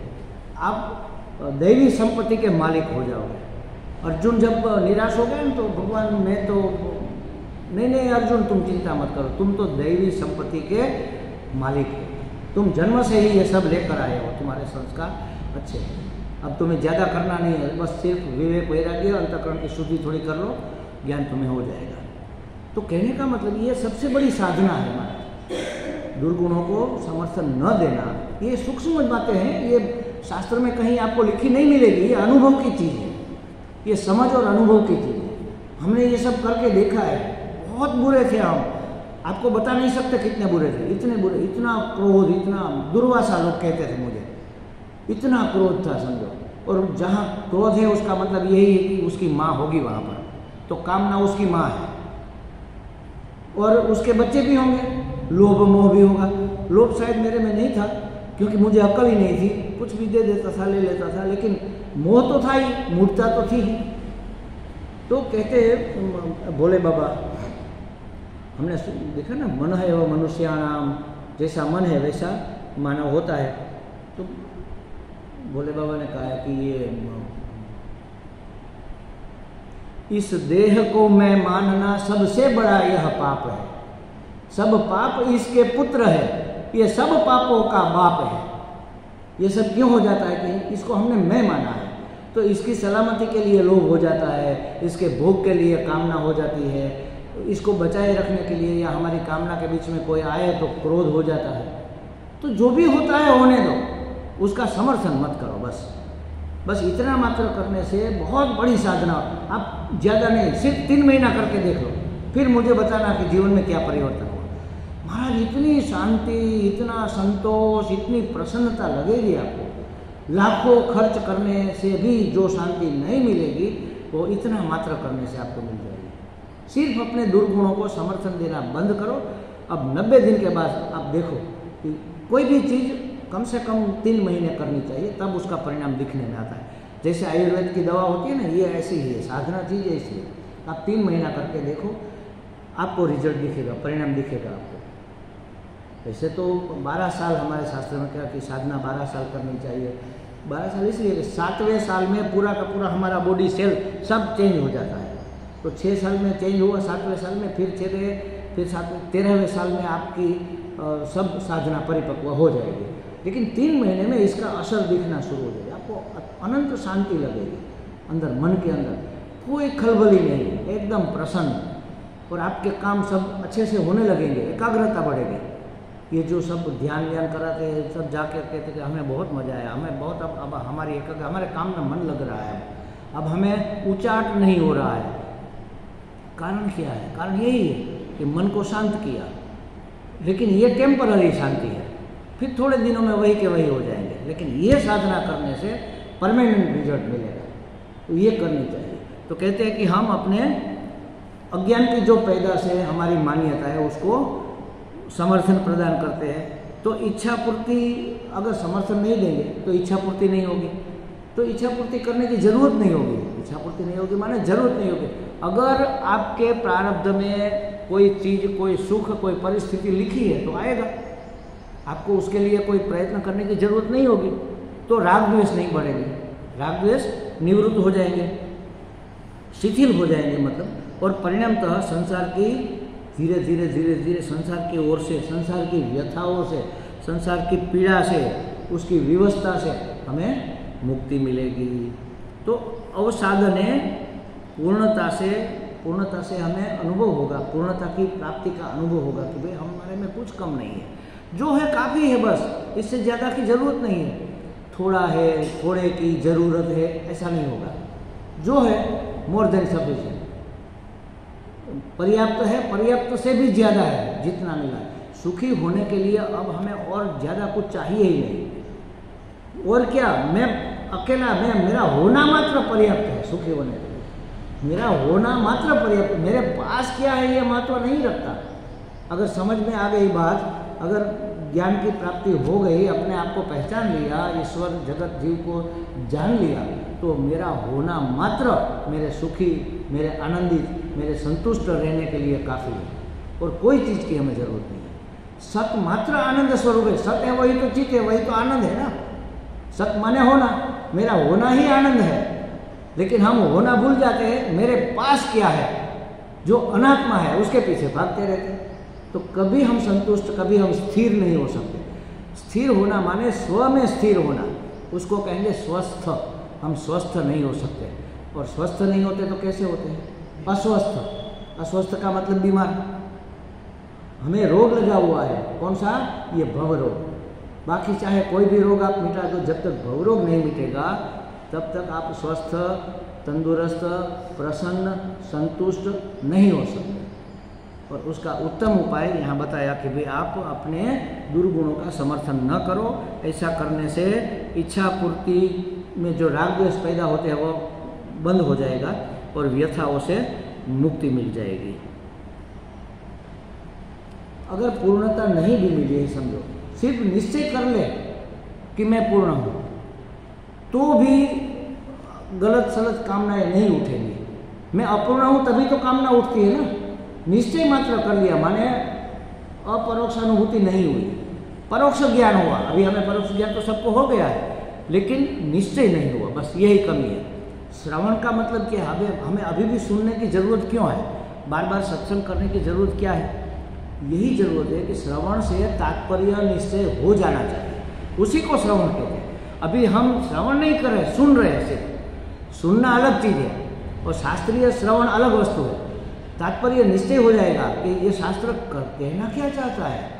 आप दैवी संपत्ति के मालिक हो जाओगे। अर्जुन जब निराश हो गए तो भगवान मैं तो नहीं अर्जुन तुम चिंता मत करो, तुम तो दैवी संपत्ति के मालिक हो, तुम जन्म से ही ये सब लेकर आए हो, तुम्हारे संस्कार अच्छे हैं, अब तुम्हें ज़्यादा करना नहीं है, बस सिर्फ विवेक वैराग्य अंतःकरण की शुद्धि थोड़ी कर लो, ज्ञान तुम्हें हो जाएगा। तो कहने का मतलब ये सबसे बड़ी साधना है हमारी, दुर्गुणों को समर्थन न देना। ये सूक्ष्म बातें हैं, ये शास्त्र में कहीं आपको लिखी नहीं मिलेगी, ये अनुभव की चीज़ है, ये समझ और अनुभव की चीज़ है। हमने ये सब करके देखा है, बहुत बुरे थे हम, आपको बता नहीं सकते कितने बुरे थे, इतने बुरे, इतना क्रोध, इतना दुर्वासा लोग कहते थे मुझे, इतना क्रोध था समझो। और जहाँ क्रोध है उसका मतलब यही है कि उसकी माँ होगी वहाँ पर, तो कामना उसकी माँ है, और उसके बच्चे भी होंगे, लोभ मोह भी होगा। लोभ शायद मेरे में नहीं था क्योंकि मुझे अक्ल ही नहीं थी, कुछ भी दे देता था, ले लेता था, लेकिन मोह तो था ही, मूर्खता तो थी ही। तो कहते हैं भोले बाबा, हमने देखा ना, मन है वो मनुष्याणाम, जैसा मन है वैसा मानव होता है। तो भोले बाबा ने कहा कि ये इस देह को मैं मानना सबसे बड़ा यह पाप है, सब पाप इसके पुत्र है, ये सब पापों का बाप है। ये सब क्यों हो जाता है कि इसको हमने मैं माना है, तो इसकी सलामती के लिए लोभ हो जाता है, इसके भोग के लिए कामना हो जाती है, इसको बचाए रखने के लिए या हमारी कामना के बीच में कोई आए तो क्रोध हो जाता है। तो जो भी होता है होने दो, उसका समर्थन मत करो। बस इतना मात्र करने से बहुत बड़ी साधना। आप ज़्यादा नहीं, सिर्फ 3 महीना करके देख लो, फिर मुझे बताना कि जीवन में क्या परिवर्तन हुआ। महाराज, इतनी शांति, इतना संतोष, इतनी प्रसन्नता लगेगी आपको। लाखों खर्च करने से भी जो शांति नहीं मिलेगी वो इतना मात्र करने से आपको मिल जाएगी। सिर्फ अपने दुर्गुणों को समर्थन देना बंद करो। अब 90 दिन के बाद आप देखो कि कोई भी चीज़ कम से कम 3 महीने करनी चाहिए, तब उसका परिणाम दिखने में आता है। जैसे आयुर्वेद की दवा होती है ना, ये ऐसी ही है, साधना चीज़ ऐसी है। आप 3 महीना करके देखो, आपको रिजल्ट दिखेगा, परिणाम दिखेगा आपको। वैसे तो 12 साल हमारे शास्त्र में क्या कि साधना 12 साल करनी चाहिए। 12 साल इसलिए कि 7वें साल में पूरा का पूरा हमारा बॉडी सेल सब चेंज हो जाता है। तो 6 साल में चेंज हुआ, 7वें साल में फिर 13वें साल में आपकी सब साधना परिपक्व हो जाएगी। लेकिन 3 महीने में इसका असर दिखना शुरू हो जाएगा। आपको अनंत शांति लगेगी अंदर, मन के अंदर कोई खलबली नहीं, एकदम प्रसन्न, और आपके काम सब अच्छे से होने लगेंगे, एकाग्रता बढ़ेगी। ये जो सब ध्यान कराते हैं, सब जाकर कहते कि हमें बहुत मज़ा आया, हमें बहुत अब हमारी हमारे काम में मन लग रहा है, अब हमें उचाट नहीं हो रहा है। कारण क्या है? कारण यही है कि मन को शांत किया। लेकिन ये टेम्पररी शांति है, फिर थोड़े दिनों में वही के वही हो जाएंगे। लेकिन ये साधना करने से परमानेंट रिजल्ट मिलेगा, तो ये करनी चाहिए। तो कहते हैं कि हम अपने अज्ञान की जो पैदा से हमारी मान्यता है उसको समर्थन प्रदान करते हैं। तो इच्छा पूर्ति, अगर समर्थन नहीं देंगे तो इच्छा पूर्ति नहीं होगी, तो इच्छा पूर्ति करने की जरूरत नहीं होगी। इच्छा पूर्ति नहीं होगी माने जरूरत नहीं होगी। अगर आपके प्रारब्ध में कोई चीज़, कोई सुख, कोई परिस्थिति लिखी है तो आएगा, आपको उसके लिए कोई प्रयत्न करने की जरूरत नहीं होगी। तो राग द्वेष नहीं बढ़ेगी, राग द्वेष निवृत्त हो जाएंगे, शिथिल हो जाएंगे मतलब। और परिणामतः संसार की धीरे धीरे संसार की ओर से, संसार की व्यथाओं से, संसार की पीड़ा से, उसकी विवस्था से हमें मुक्ति मिलेगी। तो अवसाधने पूर्णता से हमें अनुभव होगा, पूर्णता की प्राप्ति का अनुभव होगा कि भाई हमारे में कुछ कम नहीं है, जो है काफ़ी है, बस इससे ज़्यादा की ज़रूरत नहीं है। थोड़ा है, थोड़े की ज़रूरत है, ऐसा नहीं होगा। जो है मोर देन सफिशिएंट, पर्याप्त है, पर्याप्त से भी ज़्यादा है जितना मिला। सुखी होने के लिए अब हमें और ज़्यादा कुछ चाहिए ही नहीं। और क्या, मैं अकेला, मेरा होना मात्र पर्याप्त है सुखी होने के लिए। मेरा होना मात्र पर्याप्त, मेरे पास क्या है ये महत्व नहीं रखता। अगर समझ में आ गई बात, अगर ज्ञान की प्राप्ति हो गई, अपने आप को पहचान लिया, ईश्वर जगत जीव को जान लिया, तो मेरा होना मात्र मेरे सुखी, मेरे आनंदित, मेरे संतुष्ट रहने के लिए काफ़ी है। और कोई चीज़ की हमें ज़रूरत नहीं है। सत मात्र आनंद स्वरूप है। सत है वही तो चित है, वही तो आनंद है ना। सत माने होना, मेरा होना ही आनंद है। लेकिन हम होना भूल जाते हैं, मेरे पास क्या है, जो अनात्मा है उसके पीछे भागते रहते हैं। तो कभी हम संतुष्ट, कभी हम स्थिर नहीं हो सकते। स्थिर होना माने स्व में स्थिर होना, उसको कहेंगे स्वस्थ। हम स्वस्थ नहीं हो सकते, और स्वस्थ नहीं होते तो कैसे होते हैं? अस्वस्थ। अस्वस्थ का मतलब बीमार। हमें रोग लगा हुआ है, कौन सा? ये भव रोग। बाकी चाहे कोई भी रोग आप मिटा दो, जब तक भव रोग नहीं मिटेगा तब तक आप स्वस्थ, तंदुरुस्त, प्रसन्न, संतुष्ट नहीं हो सकते। और उसका उत्तम उपाय यहाँ बताया कि भाई आप अपने दुर्गुणों का समर्थन न करो। ऐसा करने से इच्छा पूर्ति में जो राग द्वेष पैदा होते हैं वो बंद हो जाएगा, और व्यथाओं से मुक्ति मिल जाएगी। अगर पूर्णता नहीं भी मिली है, समझो सिर्फ निश्चय कर ले कि मैं पूर्ण हूँ, तो भी गलत सलत कामनाएं नहीं उठेंगी। मैं अपूर्ण हूँ तभी तो कामना उठती है ना। निश्चय मात्र कर लिया माने अपरोक्ष अनुभूति नहीं हुई, परोक्ष ज्ञान हुआ। अभी हमें परोक्ष ज्ञान तो सबको हो गया है, लेकिन निश्चय नहीं हुआ, बस यही कमी है। श्रवण का मतलब क्या है? हमें अभी भी सुनने की जरूरत क्यों है? बार बार सत्संग करने की जरूरत क्या है? यही जरूरत है कि श्रवण से तात्पर्य निश्चय हो जाना चाहिए, उसी को श्रवण कहते हैं। अभी हम श्रवण नहीं कर रहे, सुन रहे हैं। सिर्फ सुनना अलग चीज़ है और शास्त्रीय श्रवण अलग वस्तु है। तात्पर्य निश्चय हो जाएगा कि ये शास्त्र कहना क्या चाहता है,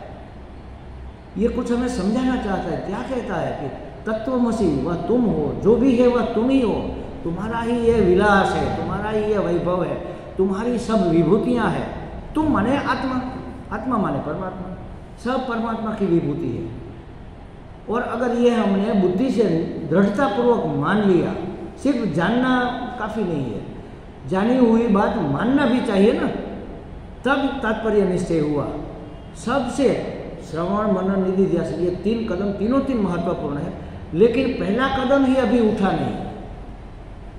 ये कुछ हमें समझाना चाहता है। क्या कहता है कि तत्वमसि वह तुम हो, जो भी है वह तुम ही हो, तुम्हारा ही ये विलास है, तुम्हारा ही ये वैभव है, तुम्हारी सब विभूतियाँ हैं। तुम माने आत्मा, आत्मा माने परमात्मा, सब परमात्मा की विभूति है। और अगर ये हमने बुद्धि से दृढ़तापूर्वक मान लिया, सिर्फ जानना काफ़ी नहीं है, जानी हुई बात मानना भी चाहिए ना, तब तात्पर्य निश्चय हुआ। सबसे श्रवण मनन निधि ध्यान, ये 3 कदम, तीनों महत्वपूर्ण है, लेकिन पहला कदम ही अभी उठा नहीं।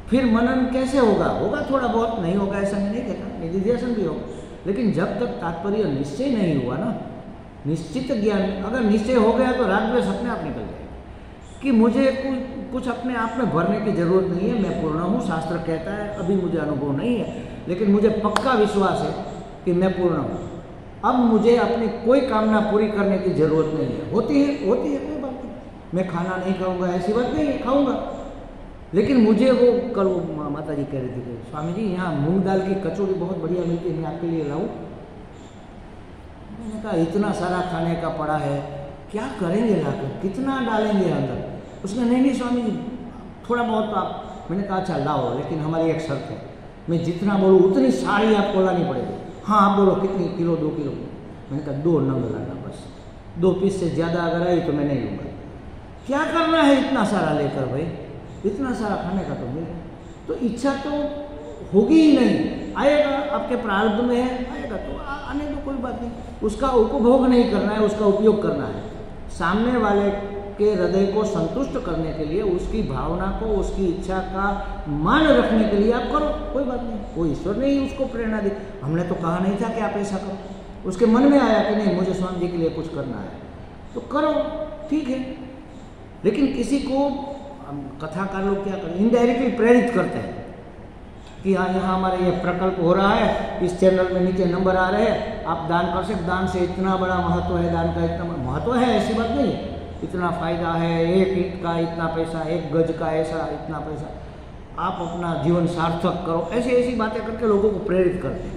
फिर मनन कैसे होगा? होगा थोड़ा बहुत, नहीं होगा ऐसा मैं नहीं कहता, निधि ध्यान भी होगा, लेकिन जब तक तात्पर्य निश्चय नहीं हुआ ना, निश्चित ज्ञान, अगर निश्चय हो गया तो राग द्वेष अपने आप निकल जाएगा कि मुझे कुछ अपने आप में भरने की जरूरत नहीं है, मैं पूर्ण हूँ। शास्त्र कहता है, अभी मुझे अनुभव नहीं है, लेकिन मुझे पक्का विश्वास है कि मैं पूर्ण हूँ। अब मुझे अपनी कोई कामना पूरी करने की जरूरत नहीं है। होती है कोई बात नहीं, मैं खाना नहीं खाऊंगा ऐसी बात नहीं है, खाऊंगा, लेकिन मुझे वो कल माता जी कह रही थी कि स्वामी जी यहाँ मूंग दाल की कचौड़ी बहुत बढ़िया मिलती है, मैं आपके लिए लाऊं? मैंने कहा इतना सारा खाने का पड़ा है, क्या करेंगे लाकर, कितना डालेंगे अंदर? उसने नहीं स्वामी जी थोड़ा बहुत आप। मैंने कहा अच्छा लाओ, लेकिन हमारी एक शर्त है, मैं जितना बोलूँ उतनी सारी आपको लानी पड़ेगी। हाँ आप बोलो कितनी, किलो 2 किलो? मैंने कहा 2 नंग लाना बस, 2 पीस से ज़्यादा अगर आई तो मैं नहीं लूँगा। क्या करना है इतना सारा लेकर भाई, इतना सारा खाने का तो मिल, तो इच्छा तो होगी ही नहीं। आएगा आपके प्रारब्ध में है, आएगा तो आने दो, कोई बात नहीं। उसका उपभोग नहीं करना है, उसका उपयोग करना है। सामने वाले के हृदय को संतुष्ट करने के लिए, उसकी भावना को, उसकी इच्छा का मान रखने के लिए आप करो, कोई बात नहीं। कोई ईश्वर ने ही उसको प्रेरणा दी, हमने तो कहा नहीं था कि आप ऐसा करो। उसके मन में आया कि नहीं मुझे स्वामी जी के लिए कुछ करना है, तो करो, ठीक है। लेकिन किसी को कथाकार लोग क्या करें, इनडायरेक्टली प्रेरित करते हैं कि हाँ यहाँ हमारा ये प्रकल्प हो रहा है, इस चैनल में नीचे नंबर आ रहे हैं, आप दान कर सकते, दान से इतना बड़ा महत्व है, दान का इतना महत्व है, ऐसी बात नहीं, इतना फायदा है, 1 ईंट का इतना पैसा, 1 गज का ऐसा इतना पैसा, आप अपना जीवन सार्थक करो, ऐसी ऐसी बातें करके लोगों को प्रेरित करते हैं।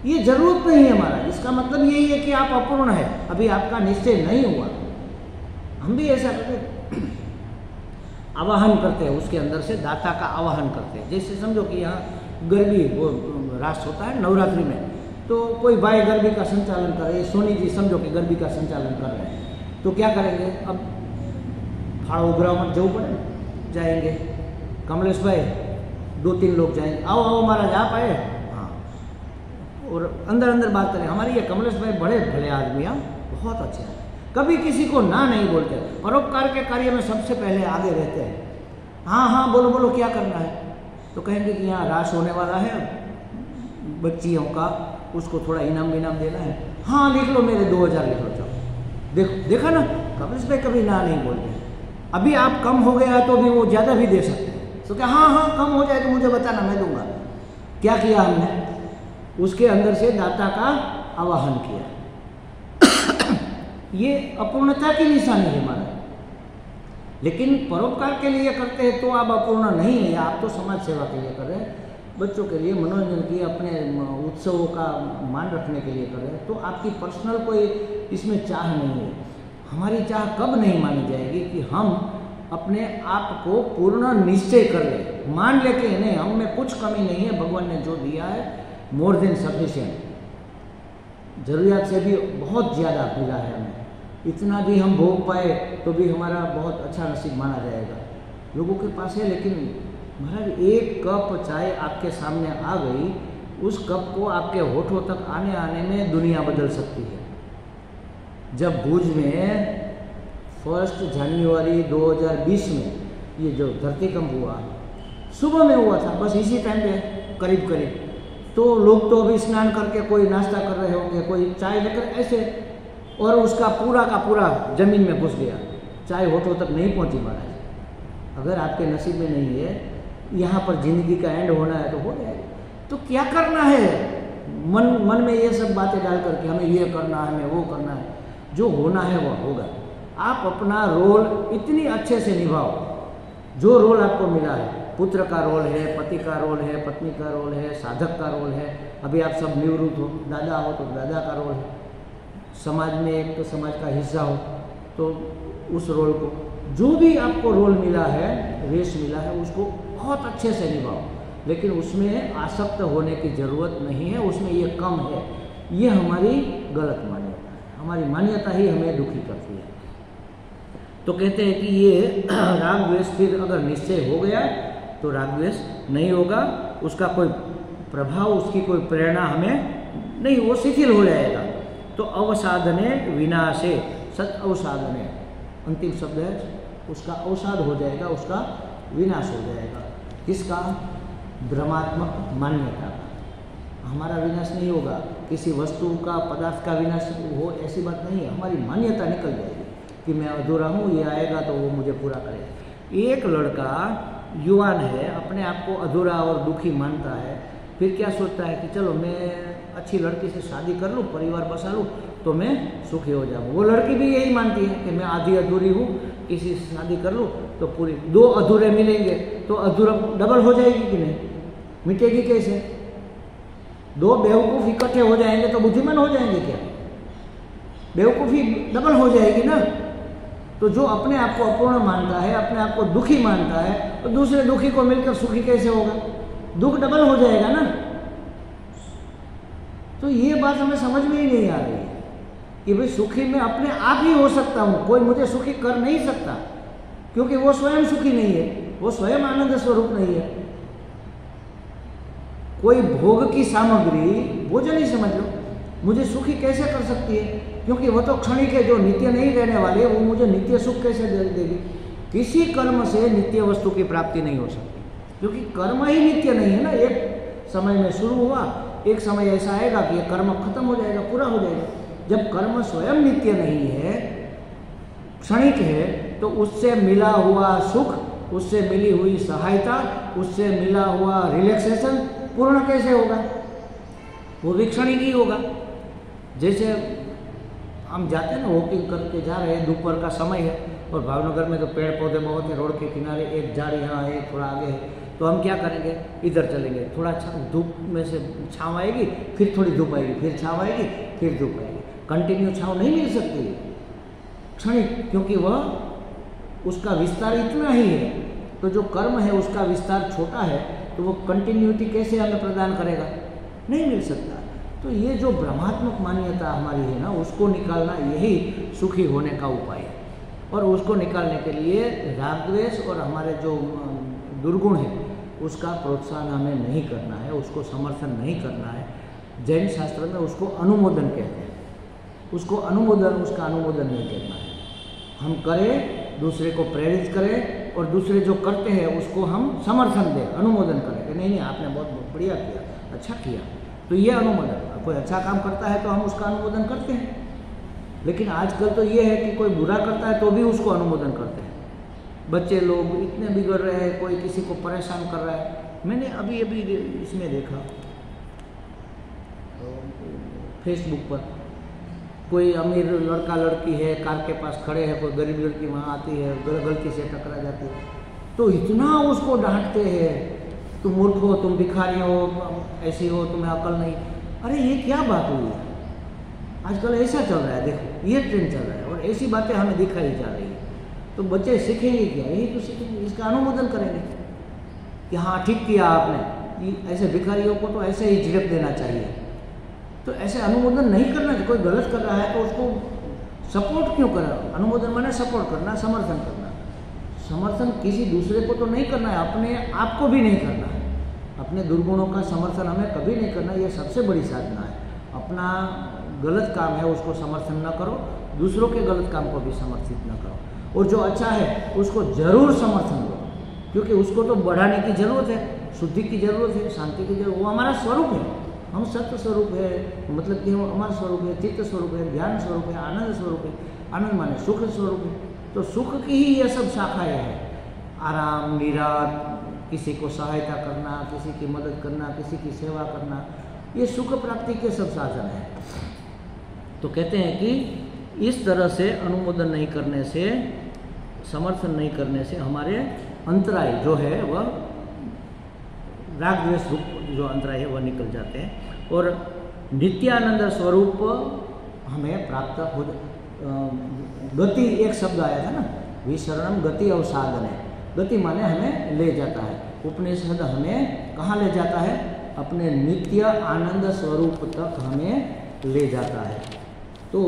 ये जरूरत नहीं है हमारा, इसका मतलब यही है कि आप अपूर्ण है, अभी आपका निश्चय नहीं हुआ। हम भी ऐसा करते आवाहन करते हैं, उसके अंदर से दाता का आवाहन करते हैं। जैसे समझो कि यहाँ गरबी वो रास होता है नवरात्रि में, तो कोई भाई गरबी का संचालन कर रहे हैं, सोनी जी समझो कि गरबी का संचालन कर रहे हैं, तो क्या करेंगे, अब फाड़ो उग्रावट जવું पड़े, जाएंगे, कमलेश भाई 2-3 लोग जाएंगे, आओ आओ महाराज आप आए, हाँ, और अंदर अंदर बात करें, हमारे ये कमलेश भाई बड़े भले आदमी हैं, बहुत अच्छे हैं, कभी किसी को ना नहीं बोलते, परोपकार के कार्य में सबसे पहले आगे रहते हैं। हाँ हाँ बोलो बोलो क्या करना है, तो कहेंगे कि यहाँ रास होने वाला है बच्चियों का, उसको थोड़ा इनाम विनाम देना है, हाँ लिख लो मेरे 2000 लिख लो, जाओ। देखो देखा ना, कमलेश भाई कभी ना नहीं बोलते। अभी आप कम हो गया तो भी वो ज़्यादा भी दे सकते हैं, तो क्या हाँ हाँ कम हो जाए तो मुझे बताना, मैं दूंगा। क्या किया हमने, उसके अंदर से दाता का आवाहन किया। ये अपूर्णता की निशानी है हमारा, लेकिन परोपकार के लिए करते हैं तो आप अपूर्ण नहीं है, आप तो समाज सेवा के लिए कर रहे हैं, बच्चों के लिए मनोरंजन की, अपने उत्सवों का मान रखने के लिए कर रहे हैं, तो आपकी पर्सनल कोई इसमें चाह नहीं है। हमारी चाह कब नहीं मानी जाएगी कि हम अपने आप को पूर्ण निश्चय कर ले, मान ले कि नहीं हम में कुछ कमी नहीं है, भगवान ने जो दिया है मोर देन सफिशिएंट, जरूरियात से भी बहुत ज़्यादा मिला है हमें, इतना भी हम भोग पाए तो भी हमारा बहुत अच्छा नसीब माना जाएगा। लोगों के पास है, लेकिन महाराज 1 कप चाय आपके सामने आ गई उस कप को आपके होठों तक आने में दुनिया बदल सकती है। जब भुज में 1 जनवरी 2020 में ये जो धरतीकंप हुआ, सुबह में हुआ था, बस इसी टाइम पे करीब करीब, तो लोग तो अभी स्नान करके कोई नाश्ता कर रहे होंगे, कोई चाय लेकर ऐसे, और उसका पूरा का पूरा जमीन में घुस गया, चाय होठों तक नहीं पहुंची महाराज। अगर आपके नसीब में नहीं है, यहाँ पर जिंदगी का एंड होना है तो हो जाएगा। तो क्या करना है, मन में ये सब बातें डाल करके हमें ये करना है, हमें वो करना है, जो होना है वो होगा। आप अपना रोल इतनी अच्छे से निभाओ, जो रोल आपको मिला है, पुत्र का रोल है, पति का रोल है, पत्नी का रोल है, साधक का रोल है, अभी आप सब निवृत्त हो, दादा हो तो दादा का रोल है, समाज में एक तो समाज का हिस्सा हो तो उस रोल को, जो भी आपको रोल मिला है, रेस मिला है, उसको बहुत अच्छे से निभाओ। लेकिन उसमें आसक्त होने की ज़रूरत नहीं है, उसमें ये कम है, ये हमारी गलत मान्यता है, हमारी मान्यता ही हमें दुखी करती है। तो कहते हैं कि ये राग द्वेष फिर अगर निश्चय हो गया तो राग द्वेष नहीं होगा, उसका कोई प्रभाव, उसकी कोई प्रेरणा हमें नहीं, वो शिथिल हो जाएगा। तो अवसाधने विनाशे, सत अवसाधने अंतिम शब्द है, उसका अवसाद हो जाएगा, उसका विनाश हो जाएगा। किसका? भ्रमात्मक मान्यता का। हमारा विनाश नहीं होगा, किसी वस्तु का, पदार्थ का विनाश हो, ऐसी बात नहीं है। हमारी मान्यता निकल जाएगी कि मैं अधूरा हूँ, ये आएगा तो वो मुझे पूरा करेगा। एक लड़का युवान है, अपने आप को अधूरा और दुखी मानता है, फिर क्या सोचता है कि चलो मैं अच्छी लड़की से शादी कर लूँ, परिवार बसा लूँ तो मैं सुखी हो जाऊँ। वो लड़की भी यही मानती है कि मैं आधी अधूरी हूँ, किसी से शादी कर लूँ तो पूरी, 2 अधूरे मिलेंगे तो अधूरा डबल हो जाएगी कि नहीं, मिटेगी कैसे? 2 बेवकूफ़ इकट्ठे हो जाएंगे तो बुद्धिमान हो जाएंगे क्या? बेवकूफ़ी डबल हो जाएगी ना। तो जो अपने आप को अपूर्ण मानता है, अपने आप को दुखी मानता है, तो दूसरे दुखी को मिलकर सुखी कैसे होगा? दुख डबल हो जाएगा ना। तो ये बात हमें समझ में ही नहीं आ रही है कि भाई सुखी मैं अपने आप ही हो सकता हूँ, कोई मुझे सुखी कर नहीं सकता, क्योंकि वो स्वयं सुखी नहीं है, वो स्वयं आनंद स्वरूप नहीं है। कोई भोग की सामग्री, भोजन ही समझ लो, मुझे सुखी कैसे कर सकती है? क्योंकि वो तो क्षणिक है, जो नित्य नहीं रहने वाले, वो मुझे नित्य सुख कैसे दे देगी? किसी कर्म से नित्य वस्तु की प्राप्ति नहीं हो सकती, क्योंकि कर्म ही नित्य नहीं है ना। एक समय में शुरू हुआ, एक समय ऐसा आएगा कि यह कर्म खत्म हो जाएगा, पूरा हो जाएगा। जब कर्म स्वयं नित्य नहीं है, क्षणिक है, तो उससे मिला हुआ सुख, उससे मिली हुई सहायता, उससे मिला हुआ रिलैक्सेशन पूर्ण कैसे होगा? वो भी क्षणिक ही होगा। जैसे हम जाते हैं ना, वॉकिंग करके जा रहे हैं, दोपहर का समय है और भावनगर में तो पेड़ पौधे बहुत है, रोड के किनारे एक झाड़ यहाँ है, थोड़ा आगे है, तो हम क्या करेंगे? इधर चलेंगे, थोड़ा धूप में से छाँव आएगी, फिर थोड़ी धूप आएगी, फिर छाँव आएगी, फिर धूप आएगी। कंटिन्यू छाँव नहीं मिल सकती, क्षणिक, क्योंकि वह उसका विस्तार इतना ही है। तो जो कर्म है उसका विस्तार छोटा है, तो वो कंटिन्यूटी कैसे हमें प्रदान करेगा? नहीं मिल सकता। तो ये जो भ्रमात्मक मान्यता हमारी है ना, उसको निकालना यही सुखी होने का उपाय है। और उसको निकालने के लिए राग द्वेष और हमारे जो दुर्गुण है उसका प्रोत्साहन हमें नहीं करना है, उसको समर्थन नहीं करना है। जैन शास्त्र में उसको अनुमोदन कहते हैं, उसको अनुमोदन, उसका अनुमोदन नहीं करना है। हम करें, दूसरे को प्रेरित करें, और दूसरे जो करते हैं उसको हम समर्थन दें, अनुमोदन करें कि नहीं नहीं आपने बहुत बढ़िया किया, अच्छा किया। तो ये अनुमोदन, कोई अच्छा काम करता है तो हम उसका अनुमोदन करते हैं। लेकिन आजकल तो ये है कि कोई बुरा करता है तो भी उसको अनुमोदन करते हैं। बच्चे लोग इतने बिगड़ रहे हैं, कोई किसी को परेशान कर रहा है। मैंने अभी अभी इसमें देखा फेसबुक पर, कोई अमीर लड़का लड़की है, कार के पास खड़े हैं, कोई गरीब लड़की वहाँ आती है, गलती से टकरा जाती है, तो इतना उसको डांटते हैं, तुम मूर्ख हो, तुम भिखारी हो, ऐसी हो, तुम्हें अकल नहीं। अरे ये क्या बात हुई है? आजकल ऐसा चल रहा है, देखो ये ट्रेंड चल रहा है, और ऐसी बातें हमें दिखाई जा रही है। तो बच्चे सीखेंगे क्या? यही तो सीखेंगे, इसका अनुमोदन करेंगे कि हाँ ठीक किया आपने, ऐसे भिखारियों को तो ऐसे ही झिड़क देना चाहिए। तो ऐसे अनुमोदन नहीं करना चाहिए। कोई गलत कर रहा है तो उसको सपोर्ट क्यों करा? अनुमोदन माने सपोर्ट करना, समर्थन करना। समर्थन किसी दूसरे को तो नहीं करना है, अपने आप को भी नहीं करना है। अपने दुर्गुणों का समर्थन हमें कभी नहीं करना, ये सबसे बड़ी साधना है। अपना गलत काम है उसको समर्थन न करो, दूसरों के गलत काम को भी समर्थित न करो, और जो अच्छा है उसको जरूर समर्थन दो, क्योंकि उसको तो बढ़ाने की जरूरत है, शुद्धि की जरूरत है, शांति की जरूरत, वो हमारा स्वरूप है। हम सत्य स्वरूप है, मतलब कि हम हमारा स्वरूप है, चित्त स्वरूप है, ज्ञान स्वरूप है, आनंद स्वरूप है। आनंद माने सुख स्वरूप है। तो सुख की ही ये सब शाखाएँ हैं, आराम, निरात, किसी को सहायता करना, किसी की मदद करना, किसी की सेवा करना, ये सुख प्राप्ति के सब साधन हैं। तो कहते हैं कि इस तरह से अनुमोदन नहीं करने से, समर्थन नहीं करने से हमारे अंतराय जो है वह राग द्वेष रूप जो अंतराय है वह निकल जाते हैं, और नित्यानंद स्वरूप हमें प्राप्त हो। गति एक शब्द आया था ना, विशरणम गति अवसाधन है। गति माने हमें ले जाता है। उपनिषद हमें कहाँ ले जाता है? अपने नित्य आनंद स्वरूप तक हमें ले जाता है। तो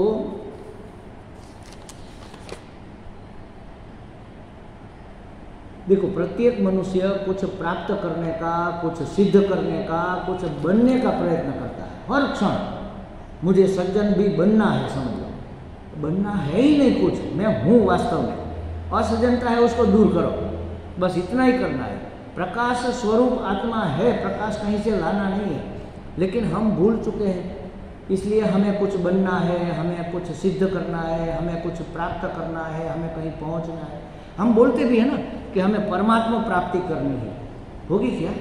देखो, प्रत्येक मनुष्य कुछ प्राप्त करने का, कुछ सिद्ध करने का, कुछ बनने का प्रयत्न करता है हर क्षण। मुझे सज्जन भी बनना है, समझ लो। बनना है ही नहीं कुछ, मैं हूँ वास्तव में। असज्जनता है उसको दूर करो, बस इतना ही करना है। प्रकाश स्वरूप आत्मा है, प्रकाश कहीं से लाना नहीं है, लेकिन हम भूल चुके हैं। इसलिए हमें कुछ बनना है, हमें कुछ सिद्ध करना है, हमें कुछ प्राप्त करना है, हमें कहीं पहुंचना है। हम बोलते भी है ना कि हमें परमात्मा प्राप्ति करनी है। होगी क्या?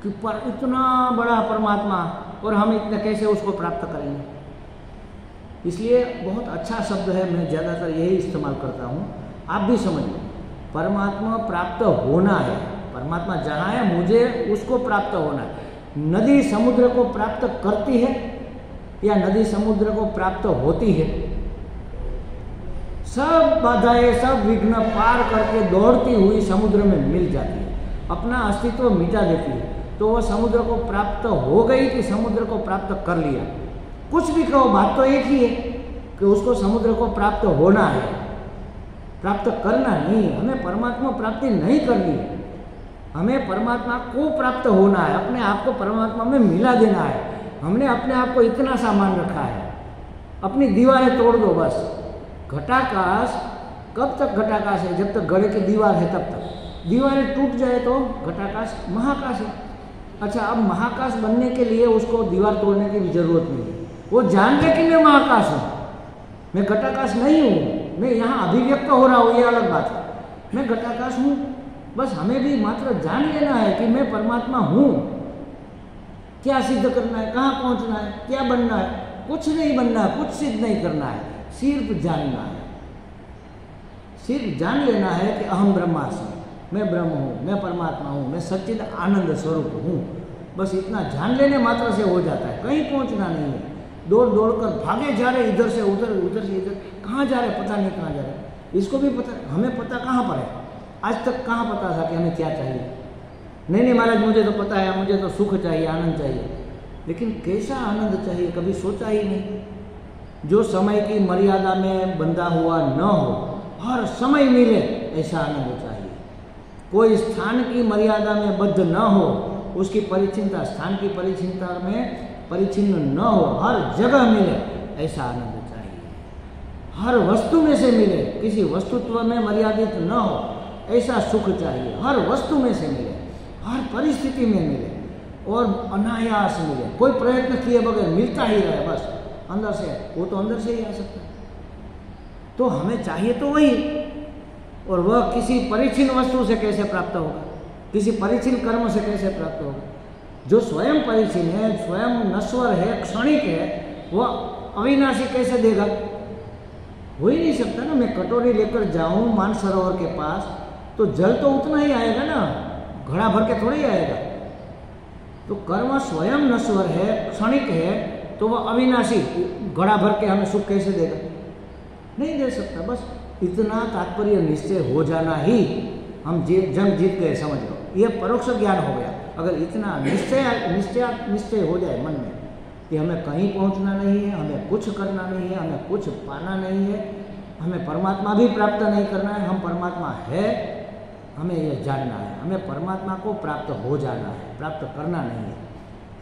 कि इतना बड़ा परमात्मा, और हम इतना कैसे उसको प्राप्त करेंगे? इसलिए बहुत अच्छा शब्द है, मैं ज़्यादातर यही इस्तेमाल करता हूँ, आप भी समझ लो। परमात्मा प्राप्त होना है, परमात्मा जहाँ है मुझे उसको प्राप्त होना है। नदी समुद्र को प्राप्त करती है या नदी समुद्र को प्राप्त होती है? सब बाधाएं, सब विघ्न पार करके दौड़ती हुई समुद्र में मिल जाती है, अपना अस्तित्व मिटा देती है। तो वह समुद्र को प्राप्त हो गई कि समुद्र को प्राप्त कर लिया? कुछ भी कहो, बात तो एक ही है कि उसको समुद्र को प्राप्त होना है, प्राप्त करना नहीं है। हमें परमात्मा प्राप्ति नहीं करनी है, हमें परमात्मा को प्राप्त होना है, अपने आप को परमात्मा में मिला देना है। हमने अपने आप को इतना सामान रखा है, अपनी दीवारें तोड़ दो बस। घटाकाश कब तक घटाकाश है? जब तक गड़े की दीवार है तब तक। दीवारें टूट जाए तो घटाकाश महाकाश है। अच्छा, अब महाकाश बनने के लिए उसको दीवार तोड़ने की भी जरूरत नहीं है। वो जान ले कि मैं महाकाश हूँ, मैं घटाकाश नहीं हूँ, मैं यहाँ अभिव्यक्त हो रहा हूँ, ये अलग बात है। मैं घटाकाश हूँ, बस हमें भी मात्र जान लेना है कि मैं परमात्मा हूँ। क्या सिद्ध करना है, कहाँ पहुँचना है, क्या बनना है? कुछ नहीं बनना, कुछ सिद्ध नहीं करना है, सिर्फ जानना है। सिर्फ जान लेना है कि अहम ब्रह्मास्मि, मैं ब्रह्म हूँ, मैं परमात्मा हूँ, मैं सच्चिद आनंद स्वरूप हूँ। बस इतना जान लेने मात्र से हो जाता है, कहीं पहुँचना नहीं है। दौड़ दौड़ कर भागे जा रहे, इधर से उधर, उधर से इधर, कहाँ जा रहे पता नहीं कहाँ जा रहे। इसको भी पता, हमें पता कहाँ पर है? आज तक कहाँ पता था कि हमें क्या चाहिए? नहीं महाराज, मुझे तो पता है, मुझे तो सुख चाहिए, आनंद चाहिए। लेकिन कैसा आनंद चाहिए कभी सोचा ही नहीं। जो समय की मर्यादा में बंधा हुआ न हो, हर समय मिले, ऐसा आनंद चाहिए। कोई स्थान की मर्यादा में बद्ध न हो, उसकी परिचिनता, स्थान की परिचिनता में परिचिन्न न हो, हर जगह मिले, ऐसा आनंद चाहिए। हर वस्तु में से मिले, किसी वस्तुत्व में मर्यादित न हो, ऐसा सुख चाहिए। हर वस्तु में से मिले, हर परिस्थिति में मिले, और अनायास मिले, कोई प्रयत्न किए बगैर मिलता ही रहे, बस अंदर से। वो तो अंदर से ही आ सकता है। तो हमें चाहिए तो वही, और वह किसी परिचिन्न वस्तु से कैसे प्राप्त होगा? किसी परिचिन्न कर्म से कैसे प्राप्त होगा? जो स्वयं परिचिन्न है, स्वयं नश्वर है, क्षणिक है, वह अविनाशी कैसे देगा? हो ही नहीं सकता ना। मैं कटोरी लेकर जाऊं मानसरोवर के पास, तो जल तो उतना ही आएगा ना, घड़ा भर के थोड़ा ही आएगा। तो कर्म स्वयं नश्वर है, क्षणिक है, तो वह अविनाशी घड़ा भर के हमें सुख कैसे देगा? नहीं दे सकता। बस इतना तात्पर्य निश्चय हो जाना ही हम जंग जीत गए, समझ लो। यह परोक्ष ज्ञान हो गया। अगर इतना निश्चय हो जाए मन में कि हमें कहीं पहुंचना नहीं है, हमें कुछ करना नहीं है, हमें कुछ पाना नहीं है, हमें परमात्मा भी प्राप्त नहीं करना है, हम परमात्मा है, हमें यह जानना है, हमें परमात्मा को प्राप्त हो जाना है, प्राप्त करना नहीं है।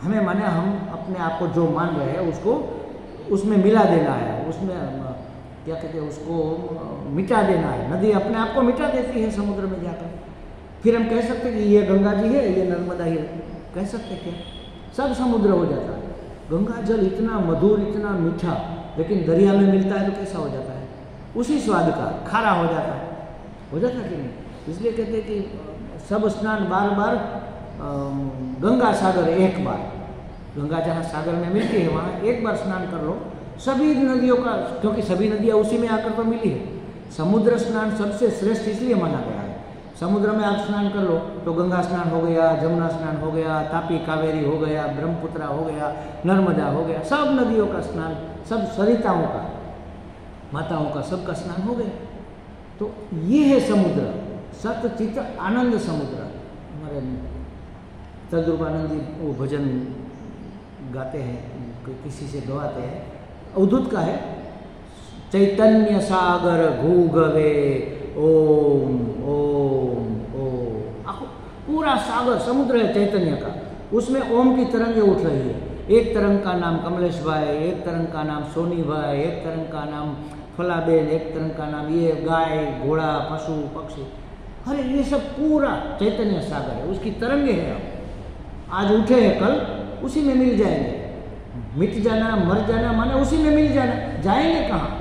हमें माने हम अपने आप को जो मान रहे हैं उसको उसमें मिला देना है, उसमें क्या कहते हैं उसको मिटा देना है। नदी अपने आप को मिटा देती है समुद्र में जाकर। फिर हम कह सकते हैं कि ये गंगा जी है, ये नर्मदा ही है, कह सकते क्या? सब समुद्र हो जाता है। गंगा जल इतना मधुर, इतना मीठा, लेकिन दरिया में मिलता है तो कैसा हो जाता है? उसी स्वाद का खारा हो जाता है, हो जाता है कि नहीं? इसलिए कहते हैं कि सब स्नान बार बार गंगा सागर एक बार। गंगा जहाँ सागर में मिलती है वहाँ एक बार स्नान कर लो। सभी नदियों का, क्योंकि सभी नदियाँ उसी में आकर तो मिली है। समुद्र स्नान सबसे श्रेष्ठ इसलिए माना गया है। समुद्र में आप स्नान कर लो तो गंगा स्नान हो गया, जमुना स्नान हो गया, तापी कावेरी हो गया, ब्रह्मपुत्रा हो गया, नर्मदा हो गया, सब नदियों का स्नान, सब सरिताओं का, माताओं का, सबका स्नान हो गया। तो ये है समुद्र, सत चित आनंद समुद्र। हमारे तद्रूपानंद जी वो भजन गाते हैं, किसी से गवाते हैं, अवधूत का है, चैतन्य सागर घूगवे ओम ओम ओम। पूरा सागर समुद्र है चैतन्य का, उसमें ओम की तरंगें उठ रही है। एक तरंग का नाम कमलेश भाई, एक तरंग का नाम सोनी भाई, एक तरंग का नाम फलाबेन, एक तरंग का नाम ये गाय घोड़ा पशु पक्षी, अरे ये सब पूरा चैतन्य सागर है, उसकी तरंगे हैं। आज उठे हैं, कल उसी में मिल जाएंगे। मिट जाना, मर जाना माने उसी में मिल जाना। जाएंगे कहाँ?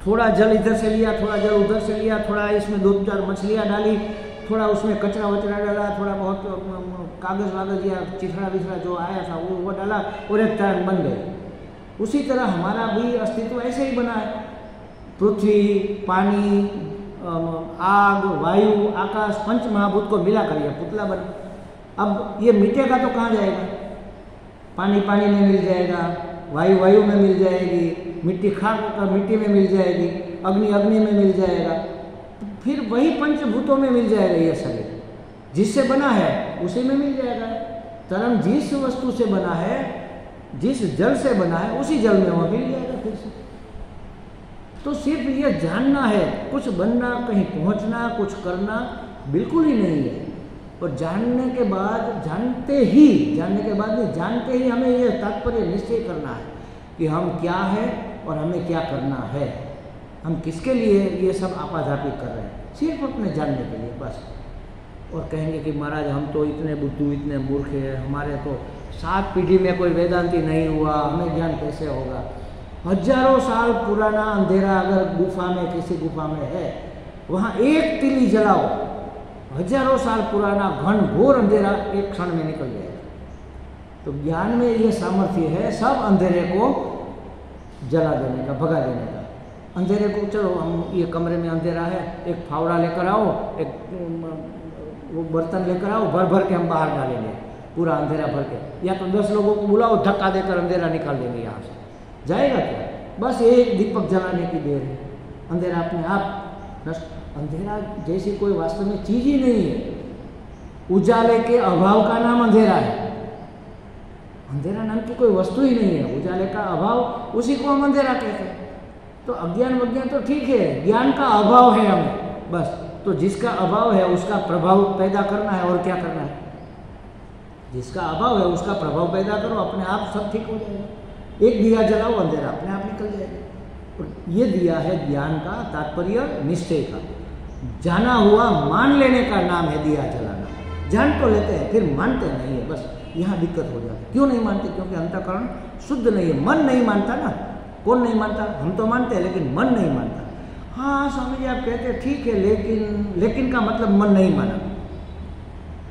थोड़ा जल इधर से लिया, थोड़ा जल उधर से लिया, थोड़ा इसमें 2-4 मछलियाँ डाली, थोड़ा उसमें कचरा वचरा डाला, थोड़ा बहुत कागज़ वागज या चिथड़ा विथड़ा जो आया था वो डाला और एक तरंग बन गई। उसी तरह हमारा भी अस्तित्व ऐसे ही बना है। पृथ्वी, पानी, आग, वायु, आकाश, पंच महाभूत को मिला कर यह पुतला बना। अब ये मिटेगा तो कहाँ जाएगा? पानी पानी में मिल जाएगा, वायु वायु में मिल जाएगी, मिट्टी खाक होकर मिट्टी में मिल जाएगी, अग्नि अग्नि में मिल जाएगा, फिर वही पंचभूतों में मिल जाएगा। ये शरीर जिससे बना है उसी में मिल जाएगा। तरंग जिस वस्तु से बना है, जिस जल से बना है, उसी जल में वह मिल जाएगा फिर से। तो सिर्फ ये जानना है, कुछ बनना, कहीं पहुंचना, कुछ करना बिल्कुल ही नहीं है। और जानने के बाद, जानते के बाद नहीं, जानते ही हमें ये तात्पर्य निश्चय करना है कि हम क्या है और हमें क्या करना है। हम किसके लिए ये सब आपाधापी कर रहे हैं? सिर्फ अपने जानने के लिए बस। और कहेंगे कि महाराज हम तो इतने बुद्धू, इतने मूर्ख हैं, हमारे तो 7 पीढ़ी में कोई वेदांती नहीं हुआ, हमें ज्ञान कैसे होगा? हजारों साल पुराना अंधेरा अगर गुफा में, किसी गुफा में है, वहाँ एक तिली जलाओ, हजारों साल पुराना घन घोर अंधेरा एक क्षण में निकल जाएगा। तो ज्ञान में ये सामर्थ्य है सब अंधेरे को जला देने का, भगा देने का। अंधेरे को, चलो हम ये कमरे में अंधेरा है, एक फावड़ा लेकर आओ, एक वो बर्तन लेकर आओ, भर भर के हम बाहर डालेंगे पूरा अंधेरा भर के। या तो 10 लोगों को बुलाओ, धक्का देकर अंधेरा निकाल देंगे यहाँ से। जाएगा क्या? बस एक दीपक जलाने की देर है, अंधेरा अपने आप नष्ट। अंधेरा जैसी कोई वास्तव में चीज ही नहीं है। उजाले के अभाव का नाम अंधेरा है। अंधेरा नाम की कोई वस्तु ही नहीं है। उजाले का अभाव, उसी को हम अंधेरा कहते हैं। तो अज्ञान वज्ञान तो ठीक है, ज्ञान का अभाव है हमें बस। तो जिसका अभाव है उसका प्रभाव पैदा करना है, और क्या करना है? जिसका अभाव है उसका प्रभाव पैदा करो, अपने आप सब ठीक हो जाएगा। एक दिया जलाओ, अंधेरा अपने आप निकल जाएगा। और ये दिया है ज्ञान का तात्पर्य, निश्चय का। जाना हुआ मान लेने का नाम है दिया जलाना। जान तो लेते हैं, फिर मानते नहीं है, बस यहाँ दिक्कत हो जाती है। क्यों नहीं मानते? क्योंकि अंतःकरण शुद्ध नहीं है, मन नहीं मानता ना। कौन नहीं मानता? हम तो मानते हैं, लेकिन मन नहीं मानता। हाँ स्वामी जी आप कहते हैं ठीक है, लेकिन का मतलब मन नहीं माना।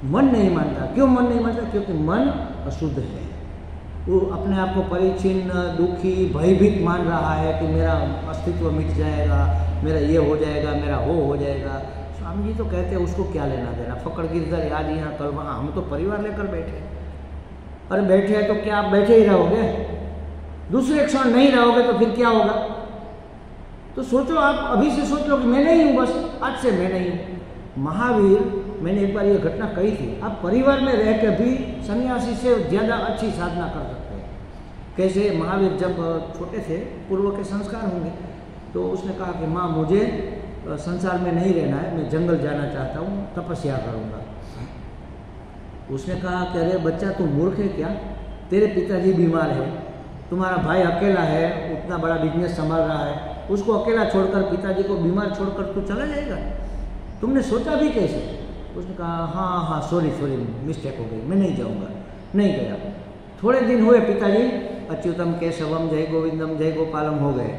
मन नहीं मानता। क्यों मन नहीं मानता? क्योंकि मन अशुद्ध है। वो अपने आप को परिचिन्न, दुखी, भयभीत मान रहा है कि मेरा अस्तित्व मिट जाएगा, मेरा ये हो जाएगा, मेरा वो हो जाएगा। स्वामी जी तो कहते हैं उसको क्या लेना देना, फकड़ गिरधर आज यहाँ कल वहाँ। हम तो परिवार लेकर बैठे। अरे बैठे हैं तो क्या आप बैठे ही रहोगे? दूसरे क्षण नहीं रहोगे तो फिर क्या होगा? तो सोचो, आप अभी से सोच लो कि मैं नहीं हूँ, बस आज से मैं नहीं हूँ। महावीर, मैंने एक बार ये घटना कही थी, आप परिवार में रह के भी सन्यासी से ज़्यादा अच्छी साधना कर सकते हैं। कैसे? महावीर जब छोटे थे, पूर्व के संस्कार होंगे, तो उसने कहा कि माँ मुझे संसार में नहीं रहना है, मैं जंगल जाना चाहता हूँ, तपस्या करूँगा। उसने कहा कि अरे बच्चा तू मूर्ख है क्या, तेरे पिताजी बीमार है, तुम्हारा भाई अकेला है, उतना बड़ा बिजनेस संभाल रहा है, उसको अकेला छोड़कर, पिताजी को बीमार छोड़कर तू चला जाएगा, तुमने सोचा भी कैसे? उसने कहा हाँ सॉरी मिस्टेक हो गई, मैं नहीं जाऊँगा। नहीं गया। थोड़े दिन हुए, पिताजी अच्युतम केशवम जय गोविंदम जय गोपालम हो गए।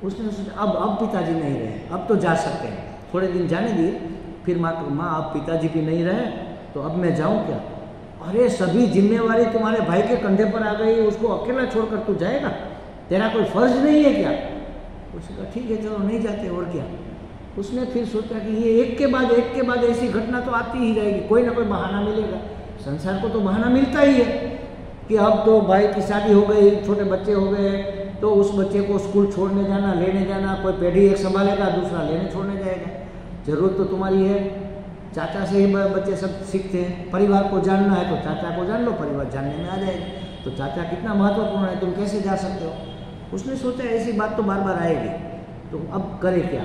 उसने सोचा अब पिताजी नहीं रहे, अब तो जा सकते हैं। थोड़े दिन जाने दिए, फिर माँ अब पिताजी भी नहीं रहे तो अब मैं जाऊँ क्या? अरे सभी जिम्मेवारी तुम्हारे भाई के कंधे पर आ गई, उसको अकेला छोड़कर तू जाएगा, तेरा कोई फर्ज नहीं है क्या? उसने कहा ठीक है चलो नहीं जाते, और क्या। उसने फिर सोचा कि ये एक के बाद ऐसी घटना तो आती ही रहेगी, कोई ना कोई बहाना मिलेगा। संसार को तो बहाना मिलता ही है कि अब तो भाई की शादी हो गई, छोटे बच्चे हो गए, तो उस बच्चे को स्कूल छोड़ने जाना, लेने जाना, कोई पेढ़ी एक संभालेगा, दूसरा लेने छोड़ने जाएगा। ज़रूरत तो तुम्हारी है, चाचा से ही बच्चे सब सीखते हैं। परिवार को जानना है तो चाचा को जान लो, परिवार जानने में आ जाएगा। तो चाचा कितना महत्वपूर्ण है, तुम कैसे जा सकते हो? उसने सोचा ऐसी बात तो बार बार आएगी, तो अब करे क्या?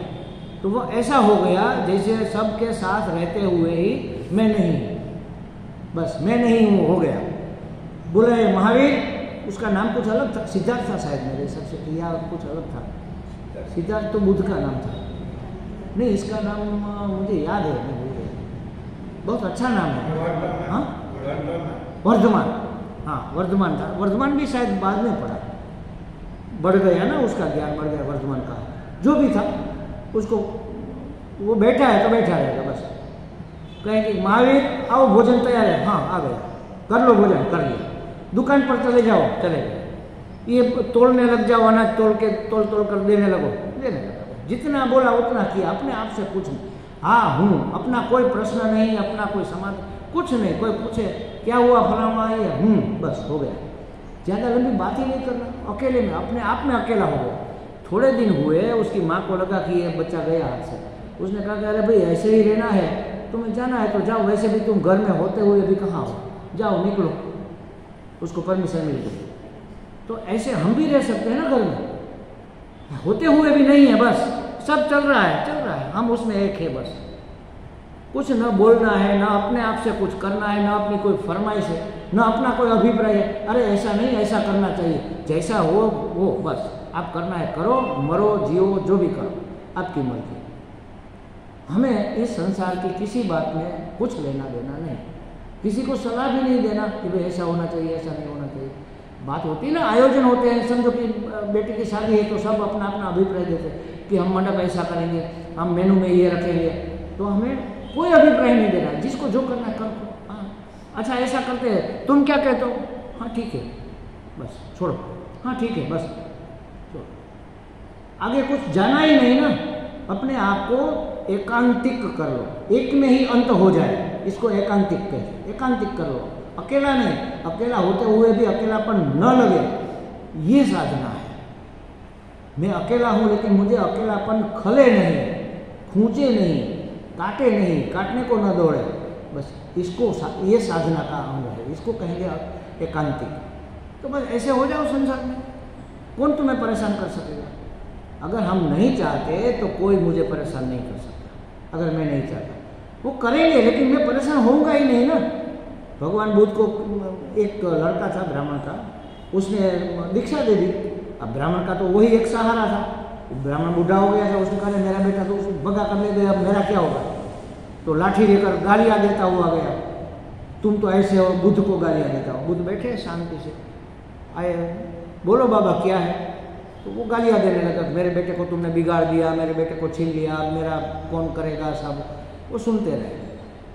तो वो ऐसा हो गया जैसे सबके साथ रहते हुए ही मैं नहीं, बस मैं नहीं हूँ हो गया। बोले महावीर, उसका नाम कुछ अलग था, सिद्धार्थ था शायद मेरे हिसाब से, या कुछ अलग था। सिद्धार्थ तो बुद्ध का नाम था, नहीं इसका नाम मुझे याद है, मैं भूल गया। बहुत अच्छा नाम है। हाँ वर्धमान, हाँ वर्धमान था। वर्धमान भी शायद बाद में पढ़ा, बढ़ गया ना, उसका ज्ञान बढ़ गया वर्धमान का। जो भी था, उसको वो बैठा है तो बैठा रहेगा बस। कहेंगे महावीर आओ भोजन तैयार है, हाँ आ गया, कर लो भोजन, कर लिया। दुकान पर चले जाओ, चले गए। ये तोड़ने लग जाओ, अनाज तोड़ कर देने लगो, देने लगो। जितना बोला उतना किया, अपने आप से कुछ नहीं। हाँ हूँ, अपना कोई प्रश्न नहीं, अपना कोई समाधान कुछ नहीं। कोई पूछे क्या हुआ फलाना, ये बस हो गया। ज़्यादा लंबी बात ही नहीं करना, अकेले में अपने आप में अकेला हो गया। थोड़े दिन हुए, उसकी माँ को लगा कि ये बच्चा गया हाथ से। उसने कहा कि अरे भाई ऐसे ही रहना है, तुम्हें जाना है तो जाओ, वैसे भी तुम घर में होते हुए भी कहाँ हो, जाओ निकलो। उसको परमिशन मिल गई। तो ऐसे हम भी रह सकते हैं ना घर में, होते हुए भी नहीं है, बस सब चल रहा है, हम उसमें एक है बस। कुछ न बोलना है, न अपने आप से कुछ करना है, न अपनी कोई फरमाइश है, न अपना कोई अभिप्राय है। अरे ऐसा नहीं, ऐसा करना चाहिए, जैसा हो वो बस आप करना है करो, मरो जियो जो भी करो, आपकी मर्जी। हमें इस संसार की किसी बात में कुछ लेना देना नहीं, किसी को सलाह भी नहीं देना कि भाई ऐसा होना चाहिए, ऐसा नहीं होना चाहिए। बात होती है ना, आयोजन होते हैं, समझो कि बेटी की शादी है तो सब अपना अपना अभिप्राय देते हैं कि हम मंडप ऐसा करेंगे, हम मेनू में ये रखेंगे। तो हमें कोई अभिप्राय नहीं देना, जिसको जो करना कर। हाँ अच्छा ऐसा करते हैं, तुम क्या कहते हो? हाँ ठीक है, बस छोड़ो, हाँ ठीक है बस छोड़ो। आगे कुछ जाना ही नहीं ना, अपने आप को एकांतिक कर लो, एक में ही अंत हो जाए, इसको एकांतिक कहते हैं। एकांतिक कर लो, अकेला नहीं, अकेला होते हुए भी अकेलापन न लगे, ये साधना है। मैं अकेला हूँ लेकिन मुझे अकेलापन खले नहीं, खूंचे नहीं, काटे नहीं, काटने को न दौड़े, बस इसको ये साधना का अंग है, इसको कहेंगे एकांतिक। तो बस ऐसे हो जाओ संसार में, कौन तुम्हें परेशान कर सकेगा? अगर हम नहीं चाहते तो कोई मुझे परेशान नहीं कर सकता। अगर मैं नहीं चाहता वो करेंगे, लेकिन मैं परेशान होऊंगा ही नहीं ना। भगवान बुद्ध को एक लड़का था ब्राह्मण का, उसने दीक्षा दे दी। अब ब्राह्मण का तो वही एक सहारा था। ब्राह्मण बूढ़ा हो गया था, उसने कहा मेरा बेटा तो उसको भगा कर ले गया, अब मेरा क्या होगा? तो लाठी लेकर गालियाँ देता हुआ गया, तुम तो ऐसे हो, बुद्ध को गालियाँ देता हो। बुद्ध बैठे शांति से, आए बोलो बाबा क्या है? तो वो गालियाँ देने लगा, मेरे बेटे को तुमने बिगाड़ दिया, मेरे बेटे को छीन लिया, मेरा कौन करेगा सब। वो सुनते रहे।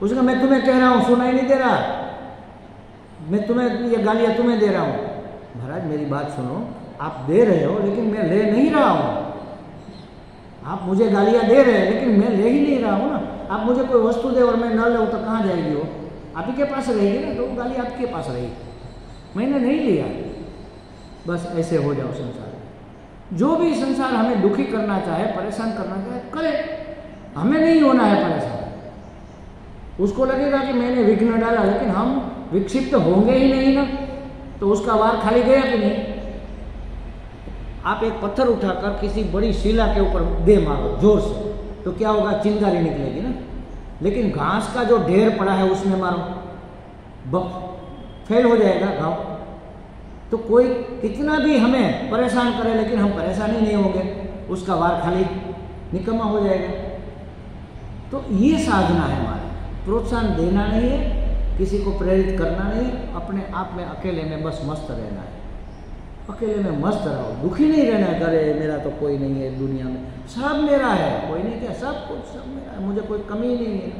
उसने कहा मैं तुम्हें कह रहा हूँ, सुनाई नहीं दे रहा? मैं तुम्हें ये गालियाँ तुम्हें दे रहा हूँ। महाराज मेरी बात सुनो, आप दे रहे हो लेकिन मैं ले नहीं रहा हूँ। आप मुझे गालियाँ दे रहे हैं लेकिन मैं ले ही नहीं रहा हूँ ना। आप मुझे कोई वस्तु दे और मैं न ले तो कहाँ जाएगी वो? आप ही के पास रहेगी ना, तो वो गाली आपके पास रहेगी, मैंने नहीं लिया। बस ऐसे हो जाओ संसार में। जो भी संसार हमें दुखी करना चाहे, परेशान करना चाहे, करे, हमें नहीं होना है परेशान। उसको लगेगा कि मैंने विघ्न डाला, लेकिन हम विक्षिप्त होंगे ही नहीं ना, तो उसका वार खाली गया कि नहीं। आप एक पत्थर उठाकर किसी बड़ी शिला के ऊपर दे मारो जोर से, तो क्या होगा, चिंगारी निकलेगी ना। लेकिन घास का जो ढेर पड़ा है उसमें मारो, फेल हो जाएगा घाव। तो कोई कितना भी हमें परेशान करे लेकिन हम परेशान ही नहीं होंगे, उसका वार खाली निकम्मा हो जाएगा। तो ये साधना है हमारा, प्रोत्साहन देना नहीं है, किसी को प्रेरित करना नहीं, अपने आप में अकेले में बस मस्त रहना है। अकेले में मस्त रहो, दुखी नहीं रहना है, अरे मेरा तो कोई नहीं है दुनिया में, सब मेरा है, कोई नहीं क्या, सब कुछ सब मेरा है, मुझे कोई कमी ही नहीं है,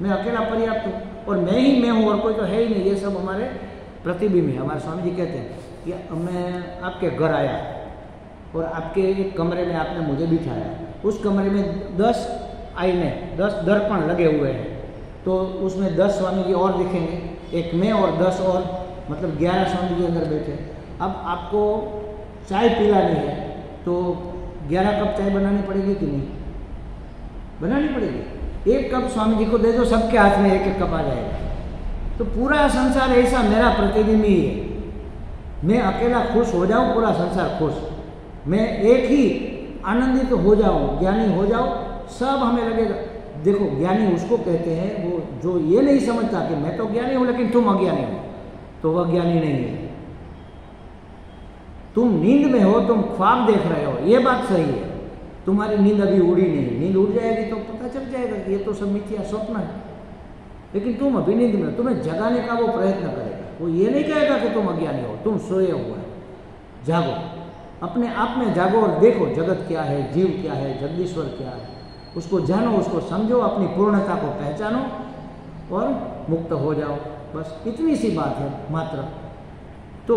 मैं अकेला पर्याप्त हूँ और मैं ही मैं हूँ और कोई तो है ही नहीं। ये सब हमारे प्रतिबिंब है। हमारे स्वामी जी कहते हैं कि मैं आपके घर आया और आपके एक कमरे में आपने मुझे बिठाया, उस कमरे में 10 आईने 10 दर्पण लगे हुए हैं, तो उसमें 10 स्वामी जी और दिखेंगे, एक मैं और 10 और, मतलब 11 स्वामी जी अंदर बैठे। अब आपको चाय पिलानी है तो 11 कप चाय बनानी पड़ेगी कि नहीं, बनानी पड़ेगी। एक कप स्वामी जी को दे दो, सबके हाथ में एक एक कप आ जाएगा। तो पूरा संसार ऐसा मेरा प्रतिबिंब ही है। मैं अकेला खुश हो जाऊं, पूरा संसार खुश, मैं एक ही आनंदित हो जाऊं, ज्ञानी हो जाऊं, सब हमें लगेगा। देखो ज्ञानी उसको कहते हैं वो जो ये नहीं समझता कि मैं तो ज्ञानी हूं लेकिन तुम अज्ञानी हो, तो वह ज्ञानी नहीं है। तुम नींद में हो, तुम ख्वाब देख रहे हो, ये बात सही है, तुम्हारी नींद अभी उड़ी नहीं, नींद उड़ जाएगी तो पता चल जाएगा कि ये तो सब मिथ्या स्वप्न है, लेकिन तुम अभी नींद में, तुम्हें जगाने का वो प्रयत्न करेगा। वो ये नहीं कहेगा कि तुम अज्ञानी हो, तुम सोए हुए हो, जागो, अपने आप में जागो और देखो जगत क्या है, जीव क्या है, जगदीश्वर क्या है, उसको जानो, उसको समझो, अपनी पूर्णता को पहचानो और मुक्त हो जाओ। बस इतनी सी बात है मात्र। तो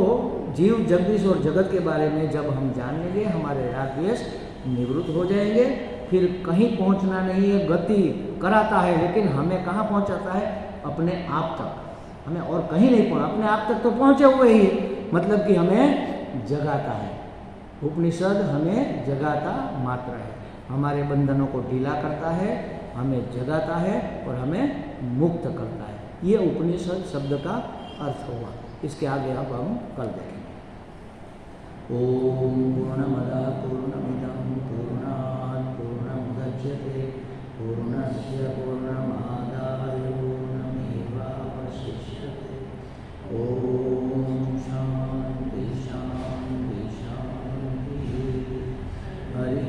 जीव, जगदीश और जगत के बारे में जब हम जान लेंगे, हमारे राग द्वेष निवृत्त हो जाएंगे, फिर कहीं पहुंचना नहीं है। गति कराता है लेकिन हमें कहाँ पहुंचाता है, अपने आप तक, हमें और कहीं नहीं पहुंचा, अपने आप तक तो पहुंचे हुए ही, मतलब कि हमें जगाता है। उपनिषद हमें जगाता मात्र है, हमारे बंधनों को ढीला करता है, हमें जगाता है और हमें मुक्त करता है। ये उपनिषद शब्द का अर्थ हुआ। इसके आगे अब हम कल देखेंगे। ओम पूर्णमदः पूर्णमिदं पूर्णात् पूर्णमुदच्यते पूर्णस्य पूर्णमादाय पूर्णमेवावशिष्यते। ओम शांति शांति शांति। हरि